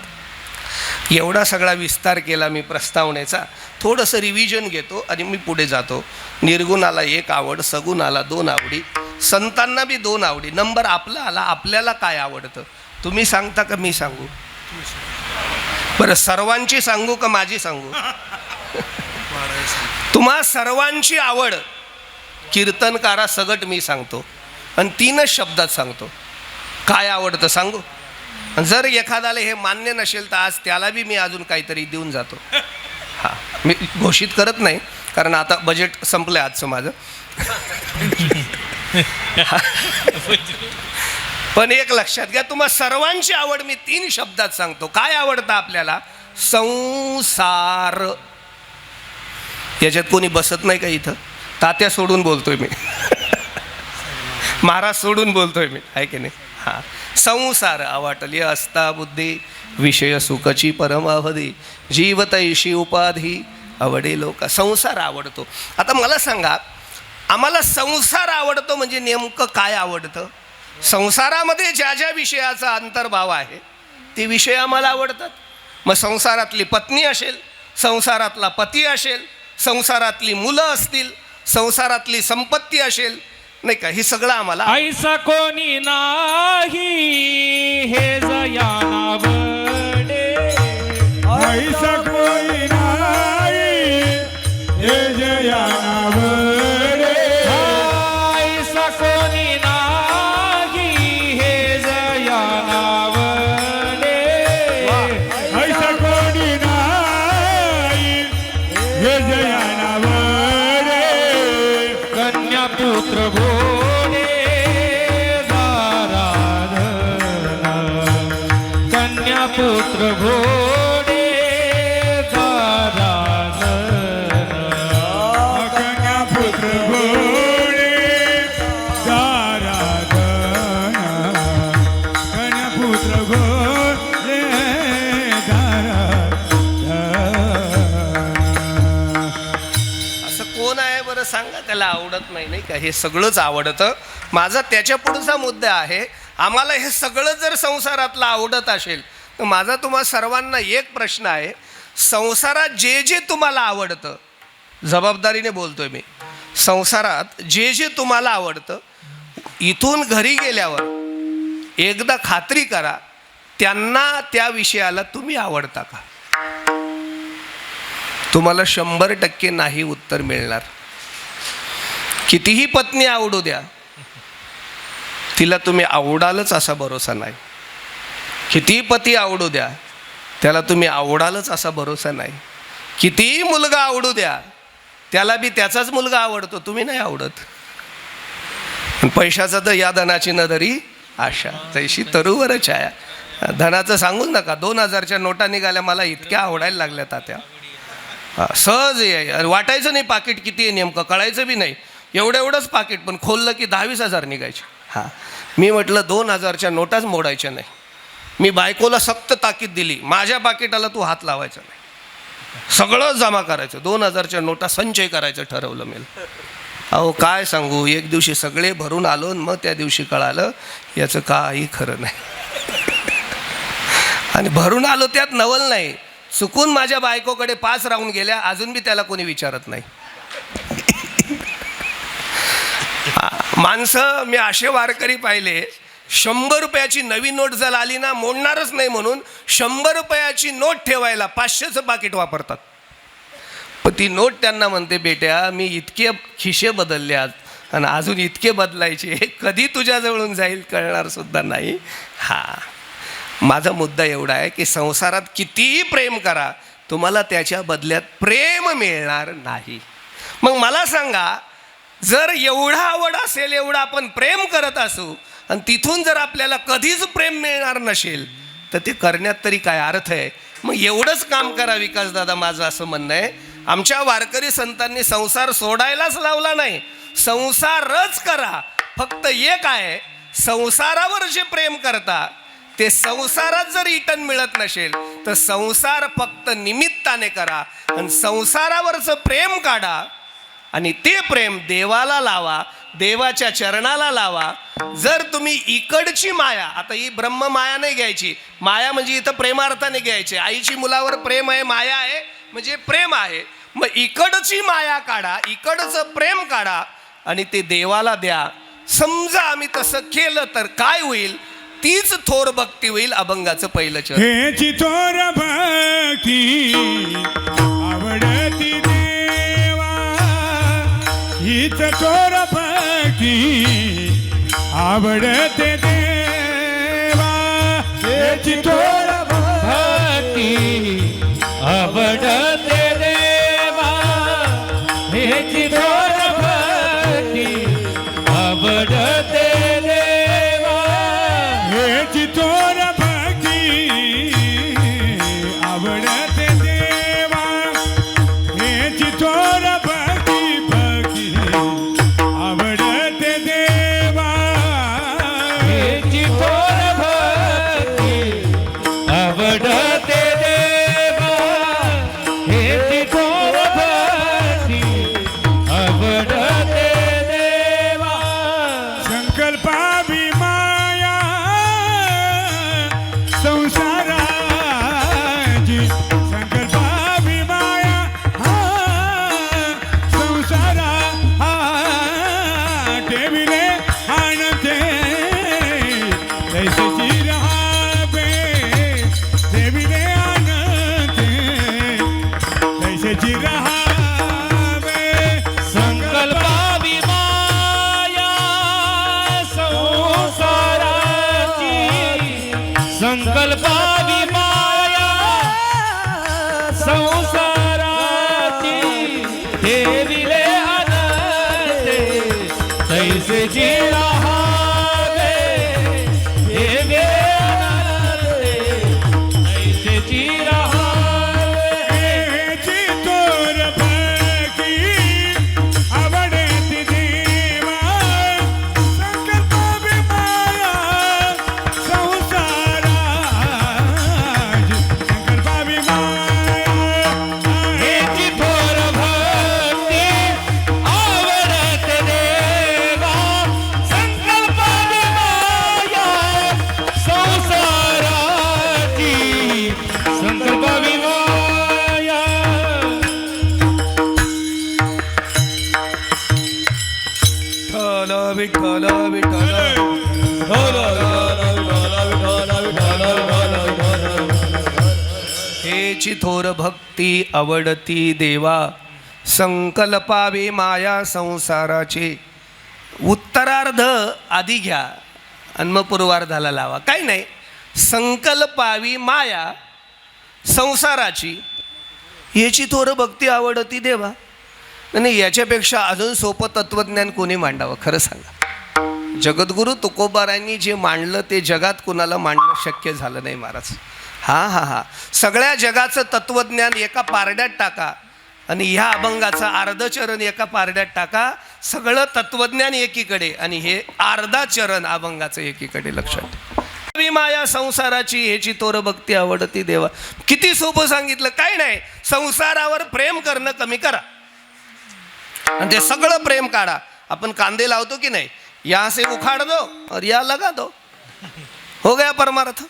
एवढा सगळा विस्तार केला मी प्रस्तावनेचा. थोडंसं रिव्हिजन घेतो आणि मी पुढे जातो. निर्गुणाला 1 आवड, सगुणाला 2 आवडी, संतांना बी 2 आवडी. नंबर आपला आला. आपल्याला काय आवडतं तुम्ही सांगता का मी सांगू? बरं, सर्वांची सांगू का माझी सांगू? तुम्हा सर्वांची आवड कीर्तनकारा सगट मी सांगतो आणि 3च शब्दात सांगतो. काय आवडतं सांगू? जर एखाद्याला हे मान्य नसेल तर आज त्याला बी मी अजून काहीतरी देऊन जातो. हां, मी घोषित करत नाही कारण आता बजेट संपलं आहे आजचं माझं. पण एक लक्षात घ्या, तुम्हा सर्वांची आवड मी 3 शब्दात सांगतो. काय आवडतं आपल्याला? संसार. याच्यात कोणी बसत नाही का इथं? तात्या सोडून बोलतोय मी, महाराज सोडून बोलतोय मी, आहे की नाही? हां, संसार अवाटली असता बुद्धी, विषय सुखची परमावधी, जीवतैशी उपाधी आवडे लोका. संसार आवडतो. आता मला सांगा, आम्हाला संसार आवडतो म्हणजे नेमकं काय आवडतं? संसारामध्ये ज्या ज्या विषयाचा अंतर्भाव आहे ते विषय आम्हाला आवडतात. मग संसारातली पत्नी असेल, संसारातला पती असेल, संसारातली मुलं असतील, संसारातली संपत्ती असेल, नाही का, हे सगळं आम्हाला. ऐसा कोणी नाही हे जयानावडे, ऐसा कोई नाही हे जयानावडे, ऐसा कोणी नाही हे जयानावडे, ऐसा कोणी नाही हे जयानावडे, कन्या पुत्र भोळे दाराधन, कन्या पुत्र भोळे दाराधन, कन्या पुत्र भोळे दाराधन, कन्या पुत्र भोळे दाराधन. असं कोण आहे बरं सांगा, त्याला आवडत नाही, नाही का? हे सगळंच आवडतं. माझा त्याच्या पुढचा मुद्दा आहे, आम्हाला हे सगळं जर संसारातलं आवडत असेल तर माझा तुम्हा सर्वांना एक प्रश्न आहे. संसारात जे जे तुम्हाला आवडतं, जबाबदारीने बोलतोय मी, संसारात जे जे तुम्हाला आवडतं, इथून घरी गेल्यावर एकदा खात्री करा त्यांना, त्या विषयाला तुम्ही आवडता का? तुम्हाला 100% नाही उत्तर मिळणार. कितीही पत्नी आवडू द्या, तिला तुम्ही आवडालच असा भरोसा नाही. कितीही पती आवडू द्या, त्याला तुम्ही आवडालच असा भरोसा नाही. कितीही मुलगा आवडू द्या, त्याला बी त्याचाच मुलगा आवडतो, तुम्ही नाही आवडत. पैशाचा तर या धनाची न धरी आशा, तैशी तरुवर छाया. धनाचं सांगूच नका. 2000च्या नोटा निघाल्या, मला इतक्या आवडायला लागल्या तात्या. सहज वाटायचं नाही पाकिट किती आहे नेमकं, कळायचं बी नाही. एवढंच पाकिट, पण खोललं की 10-20 हजार निघायचे. हां, मी म्हटलं 2000च्या नोटाच मोडायच्या नाही. मी बायकोला सक्त ताकीद दिली, माझ्या पाकिटाला तू हात लावायचा नाही. सगळं जमा करायचं, 2000च्या नोटा संचय करायचं ठरवलं मी. अहो काय सांगू, एक दिवशी सगळे भरून आलो मग त्या दिवशी कळालं याचं काही खरं नाही. आणि भरून आलो त्यात नवल नाही, चुकून माझ्या बायकोकडे 5 राहून गेल्या, अजून बी त्याला कोणी विचारत नाही. माणसं मी असे वारकरी पाहिले, 100 रुपयाची नवी नोट जर आली ना मोडणारच नाही म्हणून 100 रुपयाची नोट ठेवायला 500चं पाकिट वापरतात. पण ती नोट त्यांना म्हणते, बेट्या मी इतके खिशे बदलले आज आणि अजून इतके बदलायचे, कधी तुझ्याजवळून जाईल कळणार सुद्धा नाही. हा माझा मुद्दा एवढा आहे की संसारात कितीही प्रेम करा, तुम्हाला त्याच्या बदल्यात प्रेम मिळणार नाही. मग मला सांगा, जर एवढा आवड असेल, एवढं आपण प्रेम करत असू आणि तिथून जर आपल्याला कधीच प्रेम मिळणार नसेल तर ते करण्यात तरी काय अर्थ आहे. मग एवढंच काम करा विकासदादा, माझं असं म्हणणं आहे. आमच्या वारकरी संतांनी संसार सोडायलाच लावला नाही, संसारच करा. फक्त एक आहे, संसारावर जे प्रेम करता ते संसारात जर रिटर्न मिळत नसेल तर संसार फक्त निमित्ताने करा आणि संसारावरचं प्रेम काढा आणि ते प्रेम देवाला लावा, देवाच्या चरणाला लावा. जर तुम्ही इकडची माया, आता ही ब्रह्म माया नाही घ्यायची, माया म्हणजे इथं प्रेमार्थाने घ्यायची. आईची मुलावर प्रेम आहे, माया आहे म्हणजे प्रेम आहे. मग इकडची माया काढा, इकडचं प्रेम काढा आणि ते देवाला द्या. समजा आम्ही तसं केलं तर काय होईल, तीच थोर भक्ती होईल. अभंगाचं पहिलं चरण. हेची थोर भक्ती आवडती देवा, हीच थोर भक्ती आवडते देवा. हेची थोर भक्ती आवडते देवा, हेची थोर भक्ती आवडते देवा, हेची थोर भक्ती आवडते देवा. हेची थोर भक्ती भक्ती आवडते देवा. हेची थोर भक्ती आवडते देवा, हेची थोर भक्ती आवडते देवा. संकल्पावी माया संसाराची, संकल्पावी माया संसारा ठेविले आणते तैसेची रहावे. ठेविले आणते तैसेची रहावे. संकल्पावी माया संसाराची, संकल्पावी माया संसाराची, ठेविले अनंते तैसेची रहावे. ठेविले अनंते तैसेची रहावे. हेची थोर भक्ती आवडती देवा. संकल्पावी माया संसाराची, संकल्पावी माया. हेची थोर भक्ती आवडते देवा, संकल्पावी माया संसाराची, संकल्पावी माया. विठ्ठल विठ्ठल हेची थोर भक्ती आवडती देवा, संकल्पावे माया संसाराचे. उत्तरार्ध आधी घ्या आणि मग पूर्वार्धाला लावा. काही नाही, संकल्पावी माया संसाराची, याची थोर भक्ती आवडती देवा. आणि याच्यापेक्षा अजून सोपं तत्वज्ञान कोणी मांडावं खरं सांगा. जगद्गुरु तुकोबारायांनी जे मांडलं ते जगात कुणाला मांडणं शक्य झालं नाही महाराज. हा सगळ्या जगाचं तत्वज्ञान एका पारड्यात टाका आणि ह्या अभंगाचा अर्ध चरण एका पारड्यात टाका, सगळं तत्वज्ञान एकीकडे आणि हे अर्धा चरण अभंगाचं एकीकडे. लक्षात माया संसाराची, ह्याची तोर भक्ती आवडती देवा. किती सोपं सांगितलं. काय नाही, संसारावर प्रेम करणं कमी करा आणि ते सगळं प्रेम काढा. आपण कांदे लावतो की नाही, यहाँ से उखाड़ दो और या लगा दो, हो गया परमार्थ.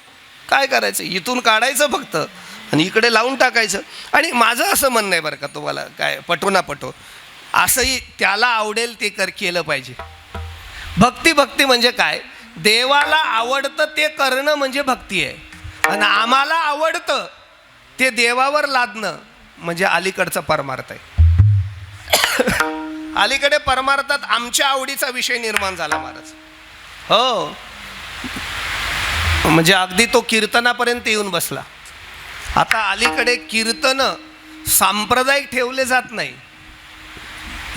काय करायचं, इथून काढायचं फक्त आणि इकडे लावून टाकायचं. आणि माझं असं म्हणणं आहे बरं का, तुम्हाला काय पटो ना पटो, असंही त्याला आवडेल ते केलं पाहिजे. भक्ती म्हणजे काय, देवाला आवडतं ते करणं म्हणजे भक्ती आहे. आणि आम्हाला आवडतं ते देवावर लादणं म्हणजे अलीकडचा परमार्थ आहे. अलीकडे परमार्थात आमच्या आवडीचा विषय निर्माण झाला महाराज. हो, म्हणजे अगदी तो कीर्तनापर्यंत येऊन बसला. आता अलीकडे कीर्तन सांप्रदायिक ठेवले जात नाही,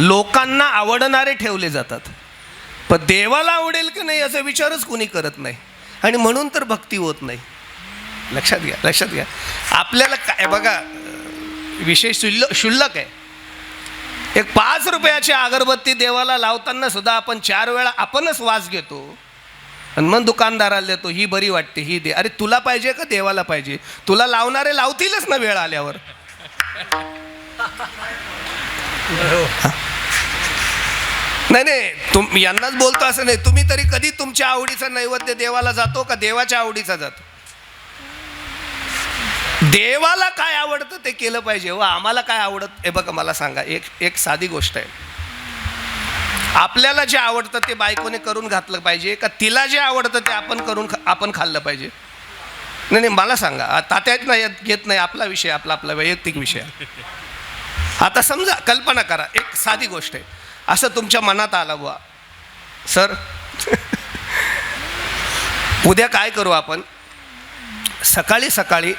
लोकांना आवडणारे ठेवले जातात. पण देवाला आवडेल की नाही याचा विचारच कोणी करत नाही आणि म्हणून तर भक्ती होत नाही. लक्षात घ्या. आपल्याला काय बघा, विषय शुल्लक आहे. एक 5 रुपयाची अगरबत्ती देवाला लावताना सुद्धा आपण 4 वेळा आपणच वास घेतो आणि मग दुकानदाराला देतो, ही बरी वाटते, ही दे. अरे तुला पाहिजे का देवाला पाहिजे? तुला लावणारे लावतीलच ना वेळ आल्यावर. नाही यांनाच बोलतो असं नाही. तुम्ही तरी कधी तुमच्या आवडीचा नैवेद्य देवाला जातो का देवाच्या आवडीचा जातो? देवाला काय आवडतं ते केलं पाहिजे. व आम्हाला काय आवडत हे बघा, मला सांगा, एक साधी गोष्ट आहे. आपल्याला जे आवडतं ते बायकोने करून घातलं पाहिजे का तिला जे आवडतं ते आपण खाल्लं पाहिजे? नाही मला सांगा, तात्यात नाही घेत नाही, आपला विषय, आपला वैयक्तिक विषय. आता समजा, कल्पना करा, एक साधी गोष्ट आहे. असं तुमच्या मनात आलं बुवा, सर उद्या काय करू आपण, सकाळी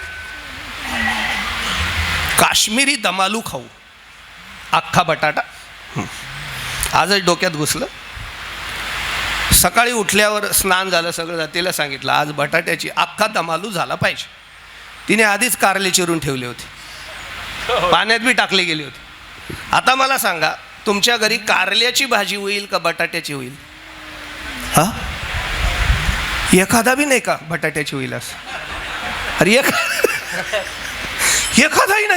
काश्मीरी दमालू खाऊ, अख्खा बटाटा. आजच डोक्यात घुसलं. सकाळी उठल्यावर स्नान झालं, सगळं झालं, तिला सांगितलं आज बटाट्याची अख्खा दमालू झाला पाहिजे. तिने आधीच कारले चिरून ठेवले होते, पाण्यात बी टाकले गेले होते. आता मला सांगा, तुमच्या घरी कारल्याची भाजी होईल का बटाट्याची होईल? हा, एखादा बी नाही का बटाट्याची होईल असं? अरे एखादाही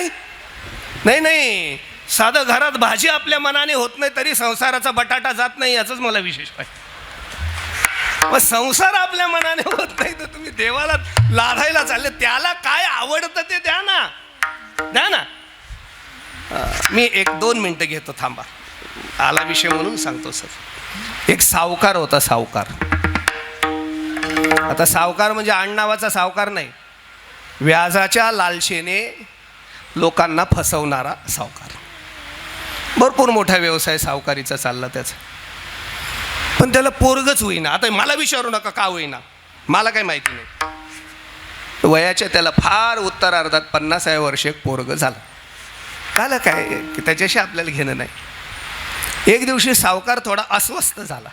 नाही. साधं घरात भाजी आपल्या मनाने होत नाही तरी संसाराचा बटाटा जात नाही, याचंच मला विशेष पाहिजे. मग संसार आपल्या मनाने होत नाही तर तुम्ही देवाला लाधायला चालले. त्याला काय आवडतं ते द्या ना. मी 1-2 मिनटं घेतो, थांबा. आला विषय म्हणून सांगतो सर. एक सावकार होता, सावकार. आता सावकार म्हणजे आडनावाचा सावकार नाही, व्याजाच्या लालसेने लोकांना फसवणारा सावकार. भरपूर मोठा व्यवसाय सावकारीचा चालला त्याचा. पण त्याला पोरगच होईना. आता मला विचारू नका का होईना, मला काही माहिती नाही. वयाच्या त्याला फार उत्तरार्धात 50व्या वर्षी एक पोरग झालं. काला काय की त्याच्याशी आपल्याला घेणं नाही. एक दिवशी सावकार थोडा अस्वस्थ झाला,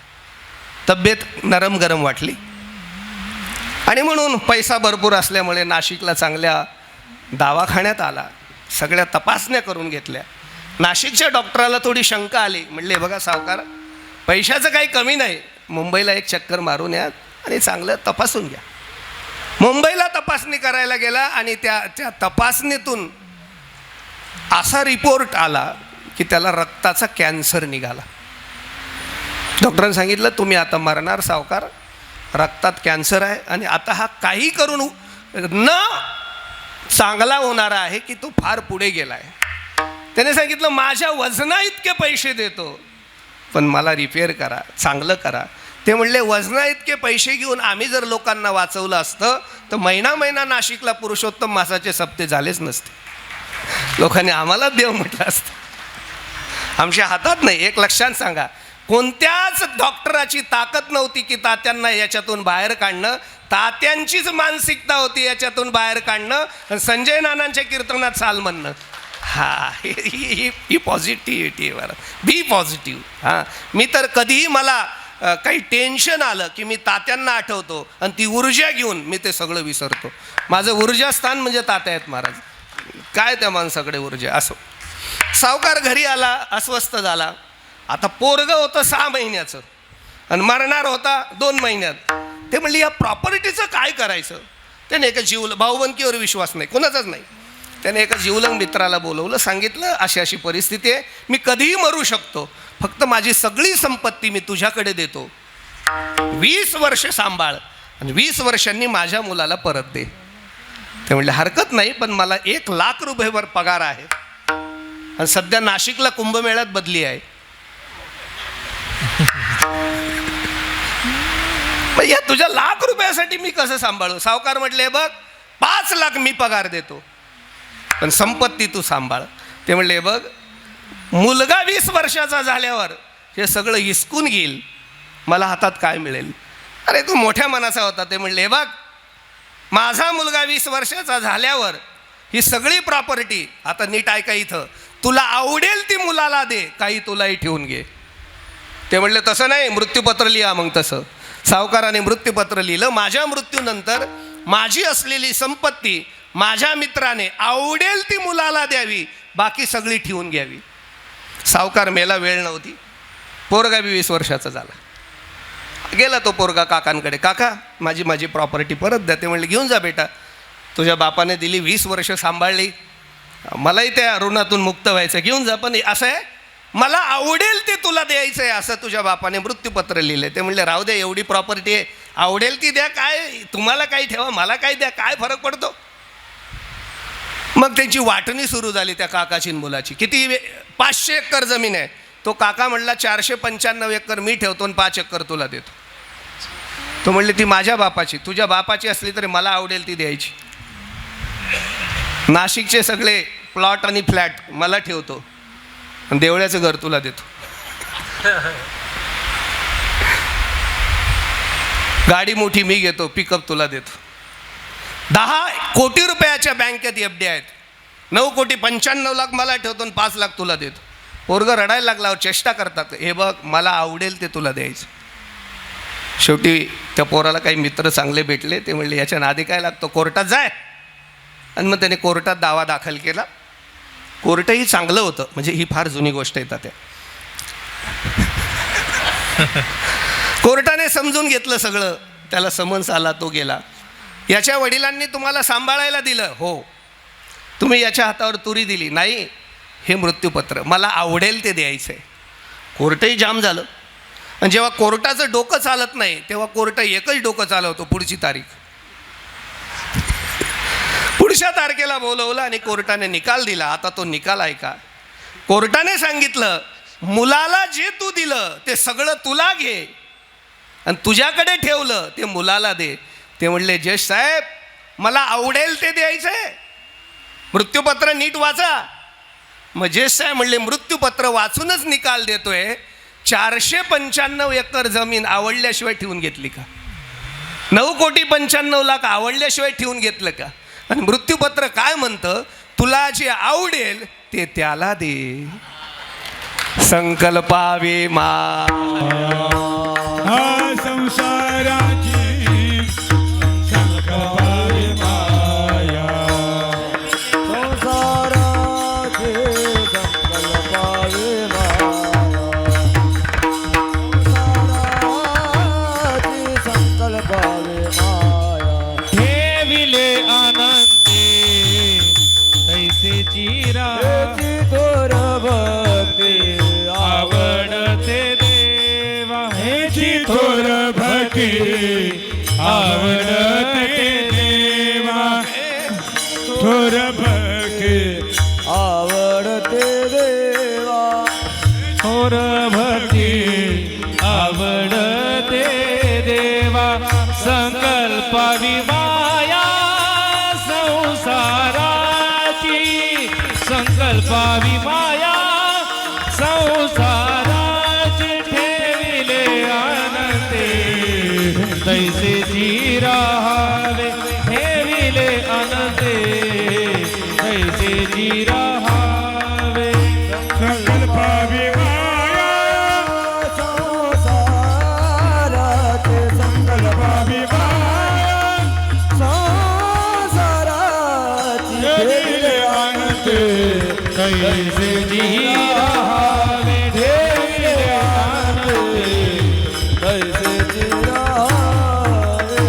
तब्येत नरम गरम वाटली आणि म्हणून पैसा भरपूर असल्यामुळे नाशिकला चांगल्या दवाखान्यात आला. सगळ्या तपासण्या करून घेतल्या. नाशिकच्या डॉक्टराला थोडी शंका आली. म्हणले बघा सावकार, पैशाचं काही कमी नाही, मुंबईला एक चक्कर मारून या आणि चांगलं तपासून घ्या. मुंबईला तपासणी करायला गेला आणि त्या तपासणीतून असा रिपोर्ट आला की त्याला रक्ताचा कॅन्सर निघाला. डॉक्टरांनी सांगितलं तुम्ही आता मरणार सावकार, रक्तात कॅन्सर आहे आणि आता हा काही करून न चांगला होणार आहे की तो फार पुढे गेला आहे. त्याने सांगितलं माझ्या वजना इतके पैसे देतो पण मला रिपेअर करा, चांगलं करा. ते म्हणले वजना इतके पैसे घेऊन आम्ही जर लोकांना वाचवलं असतं तर महिना नाशिकला पुरुषोत्तम मासाचे सप्ते झालेच नसते. लोकांनी आम्हाला देव म्हटलं असतं. आमच्या हातात नाही. एक लक्षात सांगा, कोणत्याच डॉक्टराची ताकद नव्हती की तात्यांना याच्यातून बाहेर काढणं. तात्यांचीच मानसिकता होती याच्यातून बाहेर काढणं, संजय नानांच्या कीर्तनात चाल म्हणणं. हा, ही पॉझिटिव्हिटी आहे. बी पॉझिटिव्ह. हां, मी तर कधीही मला काही टेन्शन आलं की मी तात्यांना आठवतो आणि ती ऊर्जा घेऊन मी ते सगळं विसरतो. माझं ऊर्जास्थान म्हणजे तात्या आहेत महाराज. काय त्या माणसाकडे ऊर्जा. असो, सावकार घरी आला, अस्वस्थ झाला. आता पोरगं होतं 6 महिन्याचं आणि मरणार होता 2 महिन्यात. ते म्हणले या प्रॉपर्टीचं काय करायचं. त्याने एका भाऊबंदकीवर विश्वास नाही, कोणाचाच नाही. त्याने एका जिवलग मित्राला बोलवलं, सांगितलं अशी अशी परिस्थिती आहे, मी कधीही मरू शकतो, फक्त माझी सगळी संपत्ती मी तुझ्याकडे देतो, 20 वर्ष सांभाळ आणि 20 वर्षांनी माझ्या मुलाला परत दे. ते म्हणले हरकत नाही, पण मला 1 लाख रुपयेवर पगार आहे आणि सध्या नाशिकला कुंभमेळ्यात बदली आहे. मग या तुझ्या 1 लाख रुपयासाठी मी कसं सांभाळू? सावकार म्हटले बघ 5 लाख मी पगार देतो, पण संपत्ती तू सांभाळ. ते म्हणले बघ मुलगा 20 वर्षाचा झाल्यावर हे सगळं हिसकून घेईल, मला हातात काय मिळेल? अरे तू मोठ्या मनाचा होता. ते म्हणले बघ माझा मुलगा 20 वर्षाचा झाल्यावर ही सगळी प्रॉपर्टी, आता नीट ऐका इथं, तुला आवडेल ती मुलाला दे, काही तुलाही ठेवून घे. ते म्हणले तसं नाही, मृत्यूपत्र लिहा. मग तसं सावकाराने मृत्यूपत्र लिहिलं. माझ्या मृत्यूनंतर माझी असलेली संपत्ती माझ्या मित्राने आवडेल ती मुलाला द्यावी, बाकी सगळी ठेवून घ्यावी. सावकार मेला, वेळ नव्हती. पोरगा बी 20 वर्षाचा झाला. गेला तो पोरगा काकांकडे, काका माझी प्रॉपर्टी परत द्या. ते म्हणले घेऊन जा बेटा, तुझ्या बापाने दिली, 20 वर्ष सांभाळली, मलाही त्या ऋणातून मुक्त व्हायचं, घेऊन जा. पण असं आहे मला आवडेल ते तुला द्यायचं आहे, असं तुझ्या बापाने मृत्यूपत्र लिहिलं. ते म्हणले राहू दे, एवढी प्रॉपर्टी आहे, आवडेल ती द्या, काय तुम्हाला काही ठेवा, मला काय द्या, काय फरक पडतो? मग त्यांची वाटणी सुरू झाली त्या काकाची मुलाची. किती? 500 एकर जमीन आहे. तो काका म्हणला 495 एकर मी ठेवतो आणि 5 एकर तुला देतो. तो म्हणले ती माझ्या बापाची, तुझ्या बापाची असली तरी मला आवडेल ती द्यायची. नाशिकचे सगळे प्लॉट आणि फ्लॅट मला ठेवतो आणि देवळ्याचं घर तुला देतो. गाडी मोठी मी घेतो, पिकअप तुला देतो. 10 कोटी रुपयाच्या बँकेत FD आहेत, 9,95,00,000 मला ठेवतो आणि 5 लाख तुला देतो. पोरगं रडायला लागला, चेष्टा करतात, हे बघ मला आवडेल ते तुला द्यायचं. शेवटी त्या पोराला काही मित्र चांगले भेटले. ते म्हणले याच्या नादी काय लागतो, कोर्टात जाय. आणि मग त्याने कोर्टात दावा दाखल केला. कोर्टही चांगलं होतं, म्हणजे ही फार जुनी गोष्ट येतात त्या. कोर्टाने समजून घेतलं सगळं, त्याला समन्स आला, तो गेला. याच्या वडिलांनी तुम्हाला सांभाळायला दिलं, हो. तुम्ही याच्या हातावर तुरी दिली, नाही. हे मृत्यूपत्र मला आवडेल ते द्यायचं आहे. कोर्टही जाम झालं. आणि जेव्हा कोर्टाचं डोकं चालत नाही तेव्हा कोर्ट एकच डोकं चालवतो, पुढची तारीख. पुढच्या तारखेला बोलवलं आणि कोर्टाने निकाल दिला. आता तो निकाल ऐका. कोर्टाने सांगितलं मुलाला जे तू दिलं ते सगळं तुला घे आणि तुझ्याकडे ठेवलं ते मुलाला दे. ते म्हणले जज साहेब मला आवडेल ते द्यायचं आहे, मृत्यूपत्र नीट वाचा. मग जज साहेब म्हणले मृत्यूपत्र वाचूनच निकाल देतोय, 495 एकर जमीन आवडल्याशिवाय ठेवून घेतली का? 9,95,00,000 आवडल्याशिवाय ठेवून घेतलं का? आणि मृत्यूपत्र काय म्हणतं, तुला जे आवडेल ते त्याला दे. संकल्पावे हा संसाराची संकल्पावे माया, संसाराची संकल्पावे माया, ठेविले आनंदी तैसेची राहा, थोर भक्ती आवडते देवा हेची थोर भक्ती आवडते देवा, थोर भक्ती आवडते देवा, थोर भक्ती आवडते देवा. संकल्पावी माया संसाराची, संकल्पावी माया संसाराची, ठेविले आनंदे तैसेची राहावे, ठेविले आनंदे तैसेची राहावे. संकल्पावी माया संसाराचे, संकल्पावी माया संसाराची, ठेविले आनंदे तैसेची राहावे, ठेविले आनंदे तैसेची राहावे.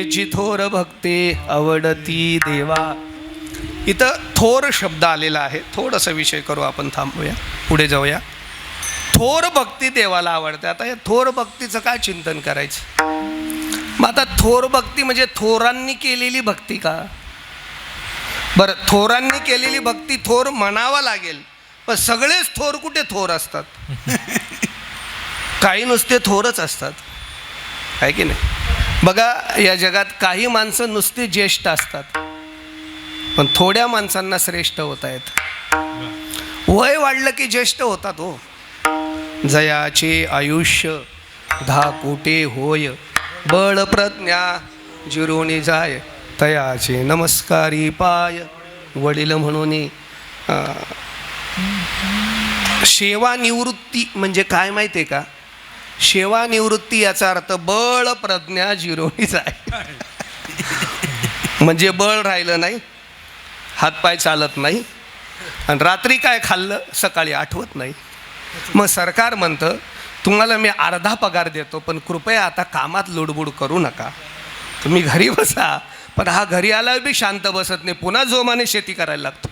हेची थोर भक्ती आवडती देवा. इथं थोर शब्द आलेला आहे. थोडंसं विषय करू आपण, थांबूया, पुढे जाऊया. थोर भक्ती देवाला आवडते. आता या थोर भक्तीचं काय चिंतन करायचं? मग आता थोर भक्ती म्हणजे थोरांनी केलेली भक्ती का? बरं, थोरांनी केलेली भक्ती थोर म्हणावा लागेल, पण सगळेच थोर कुठे थोर असतात? काही नुसते थोरच असतात, आहे की नाही? बघा, या जगात काही माणसं नुसती ज्येष्ठ असतात, पण थोड्या माणसांना श्रेष्ठ होता येत. वय वाढलं की ज्येष्ठ होतात हो. जयाचे आयुष्य 10 कोटे होय, बळ प्रज्ञा जिरोणी जाय, तयाचे नमस्कारी पाय. वडील म्हणून सेवानिवृत्ती म्हणजे काय माहिती आहे का? सेवानिवृत्ती याचा अर्थ बळ प्रज्ञा जिरोणी जाय. म्हणजे बळ राहिलं नाही, हातपाय चालत नाही, आणि रात्री काय खाल्लं सकाळी आठवत नाही. मग सरकार म्हणतं तुम्हाला मी अर्धा पगार देतो, पण कृपया आता कामात लुडबुड करू नका, तुम्ही घरी बसा. पण हा घरी आला बी शांत बसत नाही, पुन्हा जोमाने शेती करायला लागतो.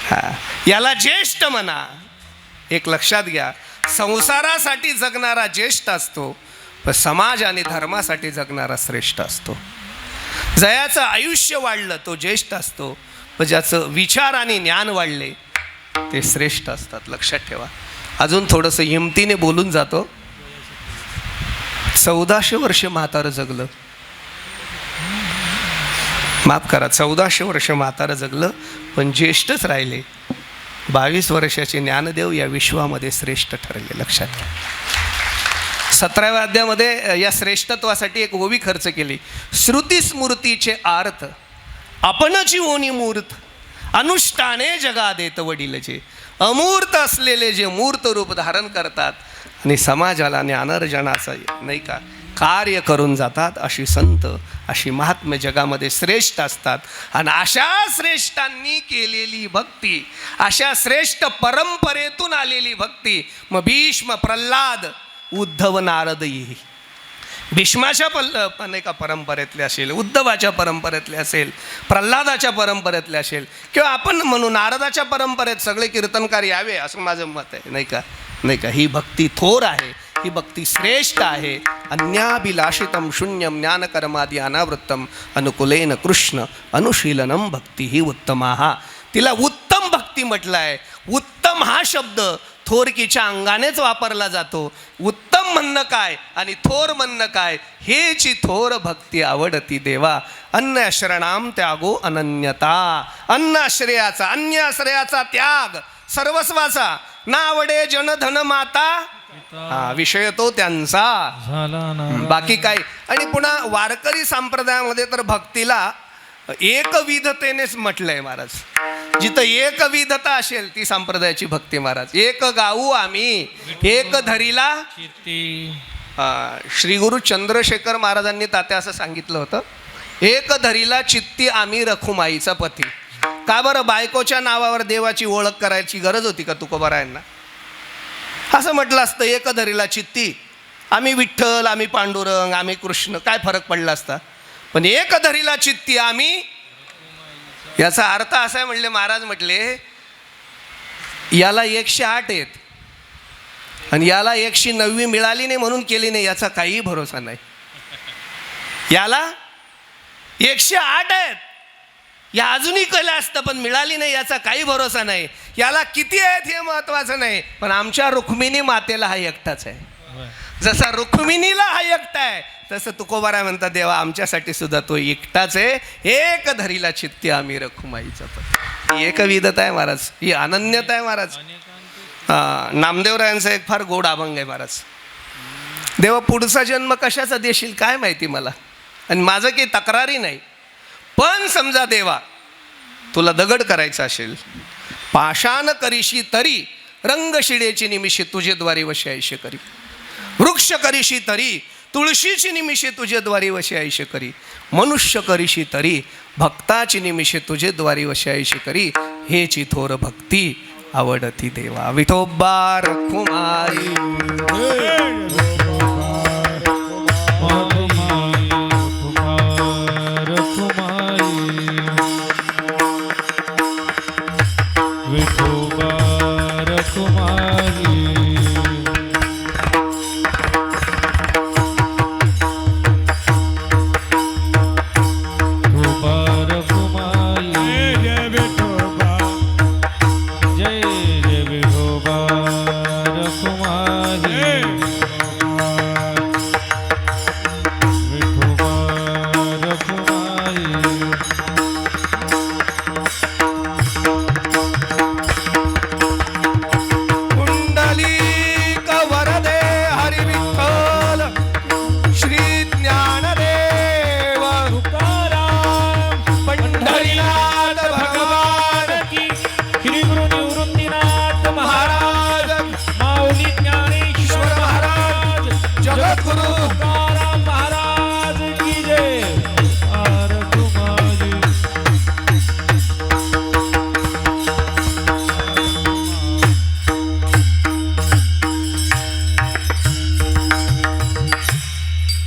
हा, याला ज्येष्ठ म्हणा. एक लक्षात घ्या, संसारासाठी जगणारा ज्येष्ठ असतो, पण समाज आणि धर्मासाठी जगणारा श्रेष्ठ असतो. जयाचं आयुष्य वाढलं तो ज्येष्ठ असतो, पण ज्याचं विचार आणि ज्ञान वाढले ते श्रेष्ठ असतात. लक्षात ठेवा. अजून थोडंसं हिमतीने बोलून जातो. 1400 वर्ष म्हातारं जगलं, माफ करा, 1400 वर्ष म्हातारं जगलं, पण ज्येष्ठच राहिले. 22 वर्षाचे ज्ञानदेव या विश्वामध्ये श्रेष्ठ ठरले. लक्षात घ्या. 17व्या अध्यायामध्ये या श्रेष्ठत्वासाठी एक ओवी खर्च केली. श्रुती स्मृतीचे अर्थ आपणची ओनी मूर्त, अनुष्ठाने जगा देत वडीलचे. अमूर्त असलेले जे मूर्त रूप धारण करतात आणि समाजाला ज्ञानार्जनाचं नाही का कार्य करून जातात, अशी संत, अशी महात्म्य जगामध्ये श्रेष्ठ असतात. आणि अशा श्रेष्ठांनी केलेली भक्ती, अशा श्रेष्ठ परंपरेतून आलेली भक्ती. मग भीष्म, प्रल्हाद, उद्धव, नारदही भीष्माच्या नाही का परंपरेतले असेल, उद्धवाच्या परंपरेतले असेल, प्रल्हादाच्या परंपरेतले असेल, किंवा आपण म्हणू नारदाच्या परंपरेत सगळे कीर्तनकार यावे, असं माझं मत आहे. नाही का, नाही का, ही भक्ती थोर आहे, ही भक्ती श्रेष्ठ आहे. अन्याभिलाषितम शून्यम ज्ञानकर्मादि अनावृत्तम अनुकुलेन कृष्ण अनुशीलनम भक्ती ही उत्तमा. तिला उत्तम भक्ती म्हटलं आहे. उत्तम हा शब्द थोरकीच्या अंगानेच वापरला जातो. उत्तम म्हणणं काय आणि थोर म्हणणं काय, हेची थोर भक्ती आवडती देवा. अन्न आश्रणाम त्यागो अनन्यता. अन्न आश्रयाचा, अन्य आश्रयाचा त्याग, सर्वस्वाचा. ना आवडे जनधन माता, हा विषय तो त्यांचा, बाकी काय. आणि पुन्हा वारकरी संप्रदायामध्ये तर भक्तीला एकविधतेनेच म्हटलंय महाराज. जिथं एकविधता असेल ती संप्रदायाची भक्ती महाराज. एक गाऊ आम्ही एक धरीला. श्री गुरु चंद्रशेखर महाराजांनी तात्या असं सांगितलं होतं, एक धरीला चित्ती आम्ही रखुमाईचा पती. का बरं? बायकोच्या नावावर देवाची ओळख करायची गरज होती का तुकोबारायांना? असं म्हटलं असतं, एक धरीला चित्ती आम्ही विठ्ठल, आम्ही पांडुरंग, आम्ही कृष्ण, काय फरक पडला असता? पण एक धरीला चित्ती आम्ही, याचा अर्थ असा आहे. म्हणले महाराज, म्हटले याला 108 आहेत आणि याला 109 मिळाली नाही म्हणून केली नाही, याचा काहीही भरोसा नाही. याला 108 आहेत, या अजूनही केलं असतं पण मिळाली नाही, याचा काही भरोसा नाही. याला किती आहेत हे महत्वाचं नाही, पण आमच्या रुक्मिणी मातेला हा एकटाच आहे. जसा रुक्मिणीला हा एकटा आहे, तसं तुकोबाराय म्हणतात देवा आमच्यासाठी सुद्धा तो एकटाच आहे. एक धरीला चित्ती आम्ही रखुमाईचा पती. ही एकविधता आहे महाराज, ही अनन्यता आहे महाराज. नामदेवरायांचा एक फार गोड अभंग आहे महाराज. देवा पुढचा जन्म कशाचा देशील काय माहिती मला, आणि माझं काही तक्रारी नाही, पण समजा देवा तुला दगड करायचा असेल, पाषाण करीशी तरी रंग शिडेची निमिषे तुझे द्वारी वशी आयुष्य करी. वृक्ष करीशी तरी तुळशीची निमिषे तुझे द्वारी वशी आयुष्य करी. मनुष्य करीशी तरी भक्ताची निमिषे तुझे द्वारी वशी आयुष्य करी. हेची थोर भक्ती आवडती देवा. विठोबा रखुमाई. कुमारी विठोबा रखुमाई जय विठोबा जय जय विठोबा रखुमाई विठोबा रखुमाई कुंडलिक वरदे हरी विठ्ठल श्री ज्ञानदेव तुकाराम पंढरीनाथ भगवान की श्री गुरु निवृत्तीनाथ महाराज माऊली ज्ञानेश्वर महाराज जगद्गुरु तुकाराम महाराज की जय आर तुम्हारी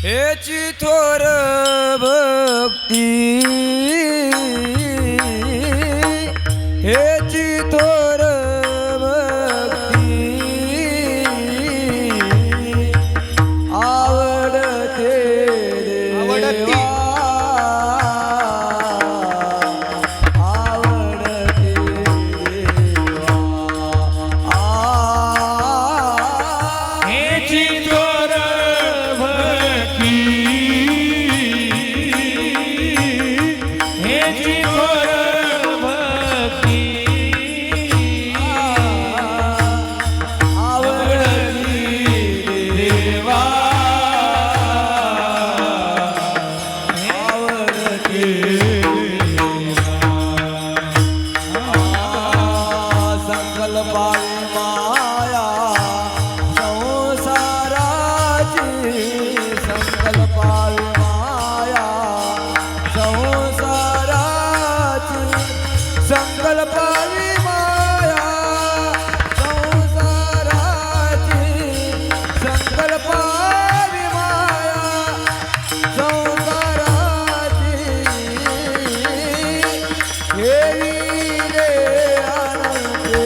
हेची थोर भक्ती हेची थोर भक्ती आवडते आवडती. आवडते हेची थोर भक्ती हेची थोर भक्ती आवडती देवा आवडती संकल्पाई माया संसाराची संकल्पाई माया संसाराची संकल्पाई माया संसाराची संकल्पाई माया संसाराची हे रे आनंदे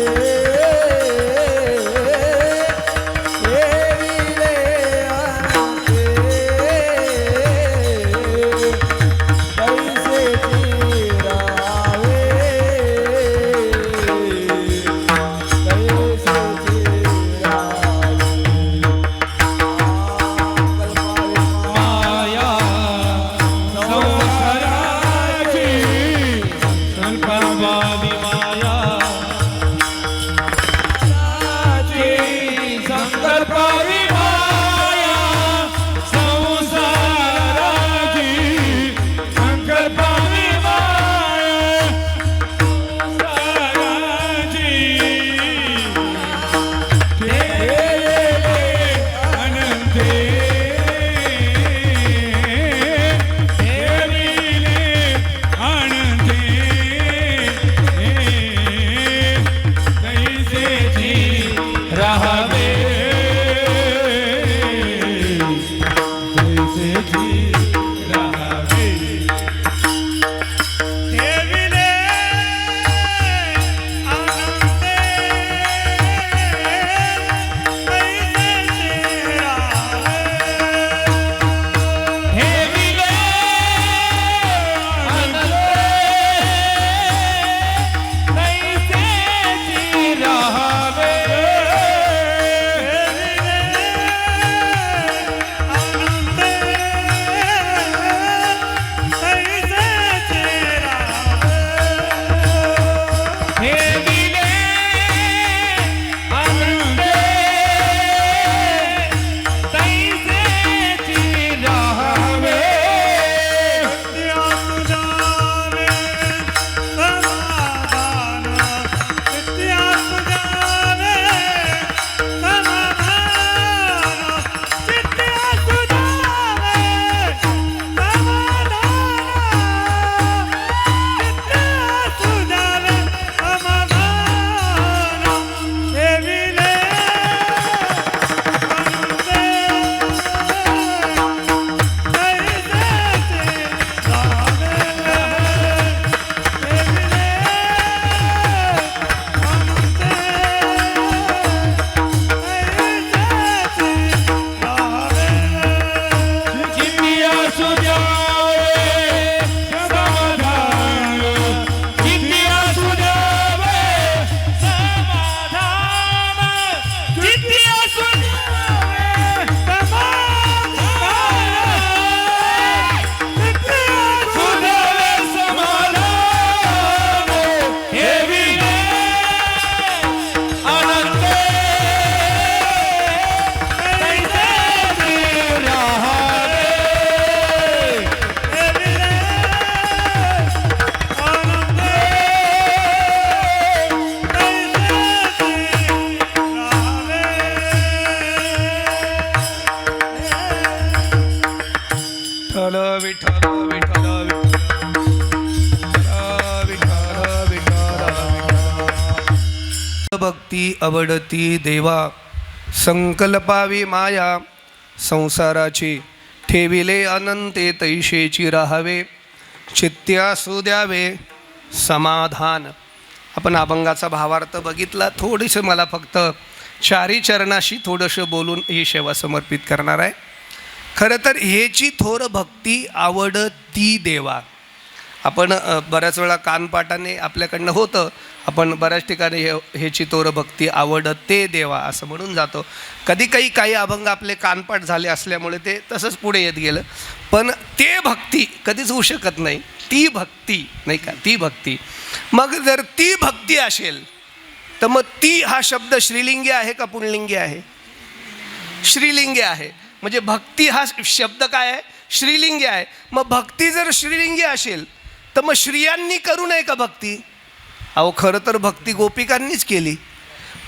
भक्ती आवडती देवा, संकल्पावी माया संसाराची, ठेविले अनंते तैशेची राहावे, चित्त्यासू द्यावे समाधान. आपण अभंगाचा भावार्थ बघितला. थोडीसं मला फक्त चारी चरणाशी थोडंसं बोलून ही सेवा समर्पित करणार आहे. खरं तर ह्याची थोर भक्ती आवडती देवा. आपण बऱ्याच वेळा कानपाठाने आपल्याकडनं होतं, आपण बऱ्याच ठिकाणी ह्याची थोर भक्ती आवडते देवा असं म्हणून जातो. कधी काही अभंग आपले कानपाठ झाले असल्यामुळे ते तसंच पुढे येत गेलं. पण ते भक्ती कधीच होऊ शकत नाही. ती भक्ती नाही का, ती भक्ती. मग जर ती भक्ती असेल तर मग ती हा शब्द श्रीलिंगी आहे का पुल्लिंगी आहे? श्रीलिंगी आहे. म्हणजे भक्ती हा शब्द काय आहे? श्रीलिंगी आहे. मग भक्ती जर श्रीलिंगी असेल तर मग स्त्रियांनी करू नये का भक्ती? अहो खरं तर भक्ती गोपिकांनीच केली.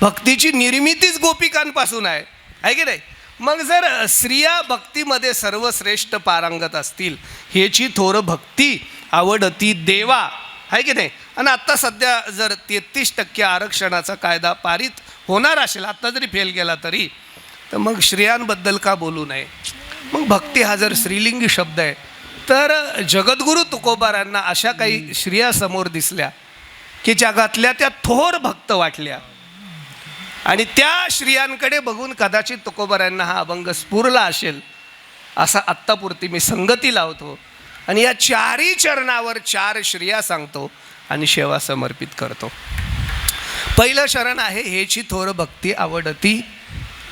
भक्तीची निर्मितीच गोपिकांपासून आहे की नाही? मग जर स्त्रिया भक्तीमध्ये सर्वश्रेष्ठ पारंगत असतील, ह्याची थोर भक्ती आवडती देवा आहे की नाही? आणि आत्ता सध्या जर 33% आरक्षणाचा कायदा पारित होणार असेल, आत्ता जरी फेल गेला तरी, तर मग स्त्रियांबद्दल का बोलू नये? मग भक्ती हा जर स्त्रीलिंगी शब्द आहे तर जगद्गुरू तुकोबारांना अशा काही स्त्रिया समोर दिसल्या की जगातल्या त्या थोर भक्त वाटल्या, आणि त्या स्त्रियांकडे बघून कदाचित तुकोबारांना हा अभंग स्फुरला असेल. असा आत्तापुरती मी संगती लावतो आणि या चारही चरणावर 4 स्त्रिया सांगतो आणि सेवा समर्पित करतो. पहिलं शरण आहे हेची थोर भक्ती आवडती,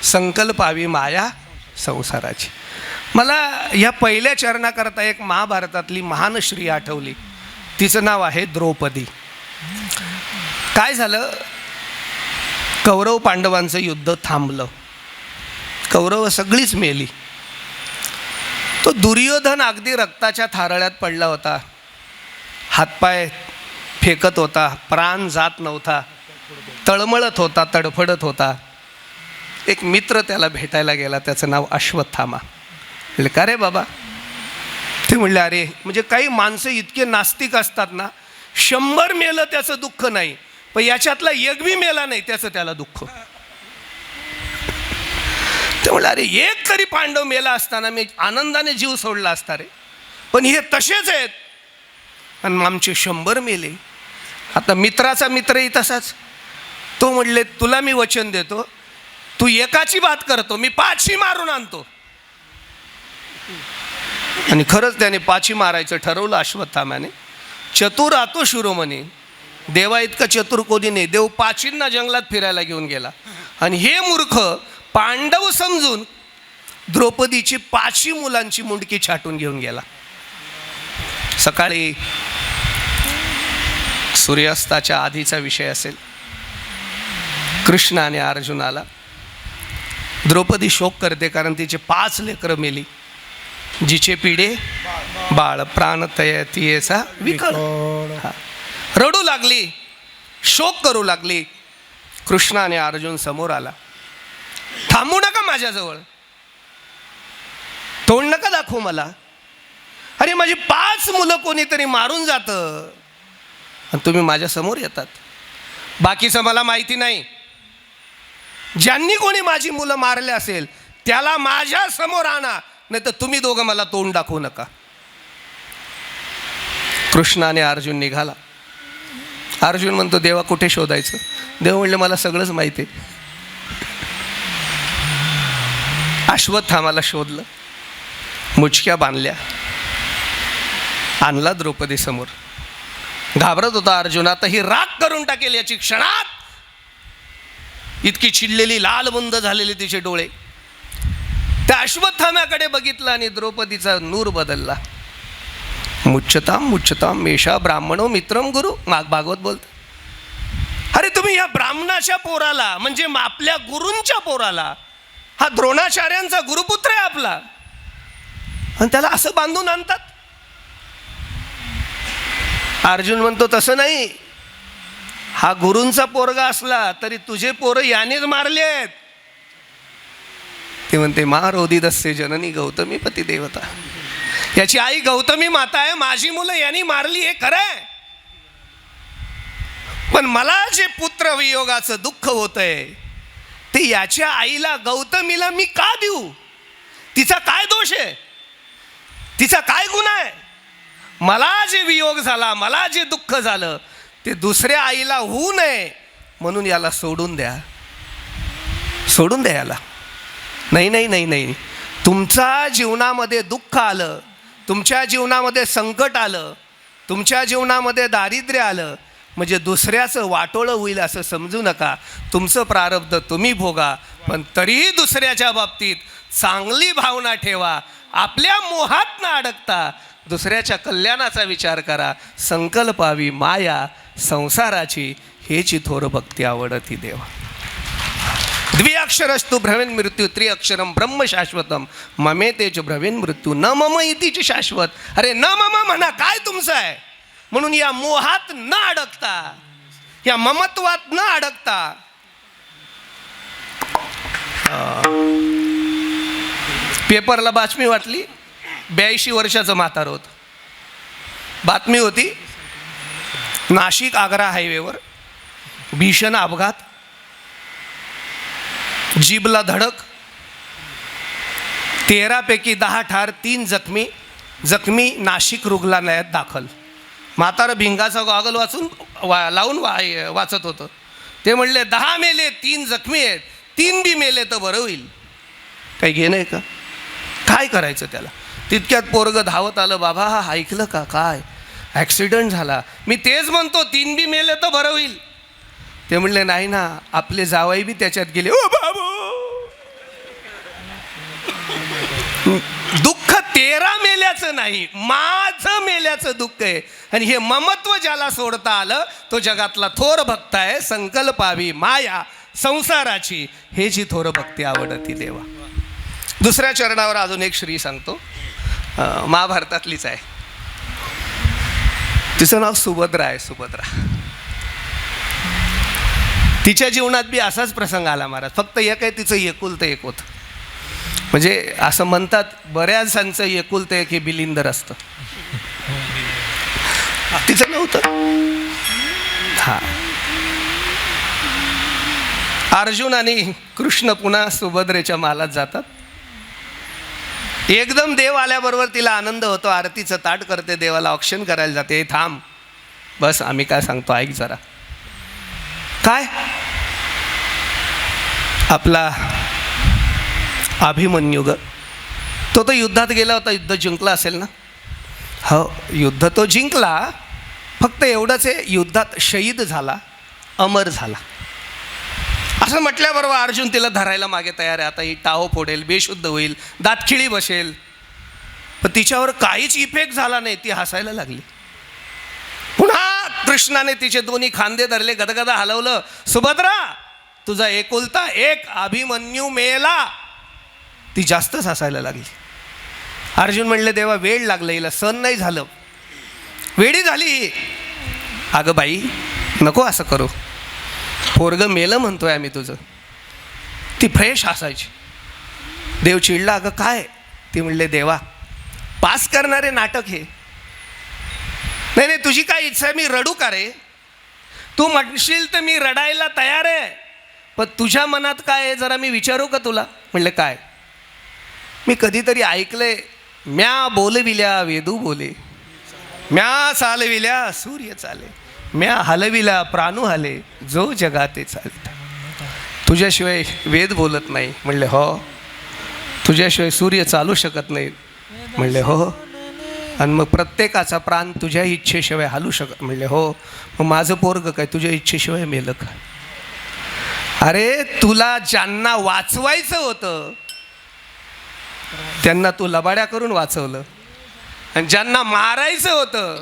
संकल्पावी माया संसाराची. मला या पहिल्या चरणाकरता एक महाभारतातली महान स्त्री आठवली. तिचं नाव आहे द्रौपदी. काय झालं? कौरव पांडवांचं युद्ध थांबलं. कौरव सगळीच मेली. तो दुर्योधन अगदी रक्ताच्या थारळ्यात पडला होता. हातपाय फेकत होता, प्राण जात नव्हता, तळमळत होता, तडफडत होता. एक मित्र त्याला भेटायला गेला, त्याचं नाव अश्वत्थामा. म्हणले का रे बाबा? ते म्हणले अरे, म्हणजे काही माणसं इतके नास्तिक असतात ना, 100 मेलं त्याचं दुःख नाही, पण याच्यातला एक बी मेला नाही त्याचं त्याला दुःख. ते म्हणले अरे, एक तरी पांडव मेला असताना मी आनंदाने जीव सोडला असता रे, पण हे तसेच आहेत आणि आमचे 100 मेले. आता मित्राचा मित्रही तसाच. तो म्हणले तुला मी वचन देतो, तू एकाची बात करतो, मी 5 मारून आणतो. आणि खरंच त्याने 5 मारायचं ठरवलं अश्वत्थामाने. चतुर आतो शिरोमणी, देवा इतका चतुर कोणी नाही. देव 5 जंगलात फिरायला घेऊन गेला आणि हे मूर्ख पांडव समजून द्रौपदीची 5 मुलांची मुंडकी छाटून घेऊन गेला. सकाळी सूर्यास्ताच्या आधीचा विषय असेल. कृष्ण आणि अर्जुनाला द्रौपदी शोक करते, कारण तिचे 5 लेकरं मेली. जिचे पिढे बाळ प्राण तयतीयेचा विकळ. रडू लागली, शोक करू लागली. कृष्ण आणि अर्जुन समोर आला. थांबू नका माझ्याजवळ, तोंड नका दाखवू मला. अरे माझी 5 मुलं कोणीतरी मारून जातं आणि तुम्ही माझ्या समोर येतात. बाकीचं मला माहिती नाही. ज्यांनी कोणी माझी मुलं मारले असेल त्याला माझ्या समोर आणा, नाही तर तुम्ही दोघं मला तोंड दाखवू नका. कृष्ण आणि अर्जुन निघाला. अर्जुन म्हणतो देवा कुठे शोधायचं? देव म्हणले मला सगळंच माहिती आहे. अश्वत्थामाला शोधलं, मुचक्या बांधल्या, आणला द्रौपदी समोर. घाबरत होता अर्जुन, आता ही राग करून टाकेल याची क्षणात. इतकी चिडलेली लालबुंद झालेली तिचे डोळे. त्या अश्वत्थाम्याकडे बघितलं आणि द्रौपदीचा नूर बदलला. मुच्यताम मुच्यताम मेषा ब्राह्मणो मित्रम गुरु. भागवत बोलत. अरे तुम्ही या ब्राह्मणाच्या पोराला, म्हणजे आपल्या गुरूंच्या पोराला, हा द्रोणाचार्यांचा गुरुपुत्र आहे आपला, आणि त्याला असं बांधून आणतात. अर्जुन म्हणतो तसं नाही, हा गुरूंचा पोरगा असला तरी तुझे पोरं यानेच मारलेत. ते म्हणते मा रोदिदस्य जननी गौतमी पती देवता. याची आई गौतमी माता आहे, माझी मुलं यांनी मारली, हे खरं आहे. पण मला जे पुत्रवियोगाचं दुःख होतंय ते याच्या आईला गौतमीला मी का देऊ? तिचा काय दोष आहे? तिचा काय गुन्हा आहे? मला जे वियोग झाला, मला जे दुःख झालं ते दुसऱ्या आईला होऊ नये म्हणून याला सोडून द्या, सोडून द्या याला. नाही नाही नाही नाही, तुमच्या जीवनामध्ये दुःख आलं, तुमच्या जीवनामध्ये संकट आलं, तुमच्या जीवनामध्ये दारिद्र्य आलं म्हणजे दुसऱ्याचं वाटोळं होईल असं समजू नका. तुमचं प्रारब्ध तुम्ही भोगा, पण तरीही दुसऱ्याच्या बाबतीत चांगली भावना ठेवा. आपल्या मोहात न अडकता दुसऱ्याच्या कल्याणाचा विचार करा. संकल्पावी माया संसाराची, हेची थोर भक्ती आवडती देवा. द्विअक्षरस्तु भ्रमेन मृत्यू त्रिअक्षरम ब्रह्म शाश्वतम ममे तेच भ्रमेन मृत्यू न मम इतीच शाश्वत. अरे न मम म्हणा, काय तुमचं आहे? म्हणून या मोहात न अडकता, या ममत्वात न अडकता. पेपरला बातमी वाटली, 82 वर्षाचं म्हातारं होतं. बातमी होती नाशिक आग्रा हायवेवर भीषण अपघात, जीबला धडक, 13 पैकी 10 ठार, 3 जखमी नाशिक रुग्णालयात दाखल. म्हातारं भिंगाचा गॉगल लावून वाचत होतं. ते म्हणले 10 मेले, 3 जखमी आहेत, 3 बी मेले तर बरं होईल. काही घेणं आहे का? काय करायचं त्याला? तितक्यात पोरगं धावत आलं, बाबा हा ऐकलं का? काय ॲक्सिडेंट झाला? मी तेच म्हणतो 3 बी मेले तर बरं होईल. ते म्हणले नाही ना, आपले जावई बी त्याच्यात गेले. ओ बाबू, दुःख 13 मेल्याचं नाही, माझं मेल्याचं दुःख आहे. आणि हे ममत्व ज्याला सोडता आलं तो जगातला थोर भक्त आहे. संकल्पावी माया संसाराची, हे जी थोर भक्ती आवडती देवा. दुसऱ्या चरणावर अजून एक श्री सांगतो, महाभारतातलीच आहे. तिचं नाव सुभद्रा आहे. सुभद्रा, तिच्या जीवनात बी असाच प्रसंग आला महाराज. फक्त एक आहे, तिचं एकुलतं एक होतं. म्हणजे असं म्हणतात बऱ्याचसांचं एकुलतं एक हे बिलिंदर असतं, तिचं नव्हतं. हा, अर्जुन आणि कृष्ण पुन्हा सुभद्रेच्या महालात जातात. एकदम देव आल्याबरोबर तिला आनंद होतो. आरतीचं ताट करते, देवाला औक्षण करायला जाते. थांब, बस आम्ही काय सांगतो ऐक जरा. काय? आपला अभिमन्यू ग, तो तर युद्धात गेला होता, युद्ध जिंकला असेल ना? हो, युद्ध तो जिंकला, फक्त एवढंच आहे, युद्धात शहीद झाला, अमर झाला. असं म्हटल्याबरोबर अर्जुन तिला धरायला मागे तयार आहे. आता ही टाहो फोडेल, बेशुद्ध होईल, दातखिळी बसेल. पण तिच्यावर काहीच इफेक्ट झाला नाही, ती हसायला लागली. पुन्हा कृष्णाने तिचे दोन्ही खांदे धरले, गदगदा हलवलं. सुभद्रा, तुझा एकुलता एक अभिमन्यू मेला. ती जास्तच हसायला लागली. अर्जुन म्हणले देवा वेळ लागला, हिला सहन नाही झालं, वेडी झाली. अगं बाई नको असं करू, पोरगं मेलं म्हणतोय आम्ही तुझं. ती फ्रेश हसायची. देव चिडला, अगं काय? ती म्हणले देवा पास करणारे नाटक हे. नाही नाही, तुझी काय इच्छा आहे? मी रडू का रे? तू म्हणशील तर मी रडायला तयार आहे, पण तुझ्या मनात काय आहे जरा मी विचारू का तुला? म्हणले काय? मी कधीतरी ऐकलंय, म्या बोलविल्या वेदू बोले, म्या चालविल्या सूर्य चाले, म्या हलविल्या प्राणू हले, जो जगाते चालता. तुझ्याशिवाय वेद बोलत नाही. म्हणले हो. तुझ्याशिवाय सूर्य चालू शकत नाही. म्हणले हो. आणि मग प्रत्येकाचा प्राण तुझ्या इच्छेशिवाय हलू शकत. म्हणले हो. मग माझं पोरगं काय तुझ्या इच्छेशिवाय मेलं का? अरे तुला ज्यांना वाचवायचं होतं त्यांना तू लबाड्या करून वाचवलं, आणि ज्यांना मारायचं होतं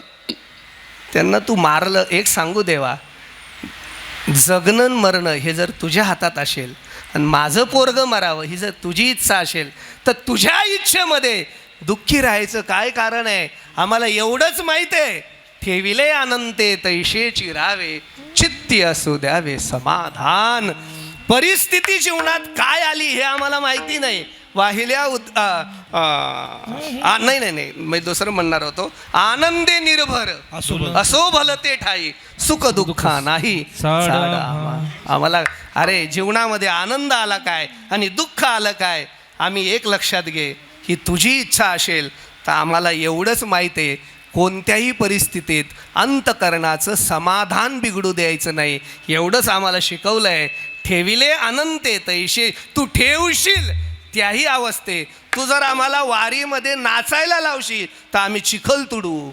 त्यांना तू मारलं. एक सांगू देवा, जगणं मरणं हे जर तुझ्या हातात असेल आणि माझं पोरगं मरावं ही जर तुझी इच्छा असेल, तर तुझ्या इच्छेमध्ये दुःखी राहायचं काय कारण आहे? आम्हाला एवढंच माहीत आहे, ठेविले अनंते तैशेची रावे, चित्ती असू द्यावे समाधान. परिस्थिती जीवनात काय आली हे आम्हाला माहिती नाही, वाहिल्या नाही मी दुसरं म्हणणार होतो, आनंदे निर्भर असो भलते ठाई, सुख दुःखा नाही साडा. आम्हाला अरे जीवनामध्ये आनंद आला काय आणि दुःख आलं काय, आम्ही एक लक्षात घे, ही तुझी इच्छा असेल तर आम्हाला एवढंच माहीत आहे, कोणत्याही परिस्थितीत अंतकरणाचं समाधान बिघडू द्यायचं नाही. एवढंच आम्हाला शिकवलं आहे. ठेविले अनंते तैसे, तू ठेवशील त्याही अवस्थे. तू जर आम्हाला वारीमध्ये नाचायला लावशील तर आम्ही चिखल तुडू,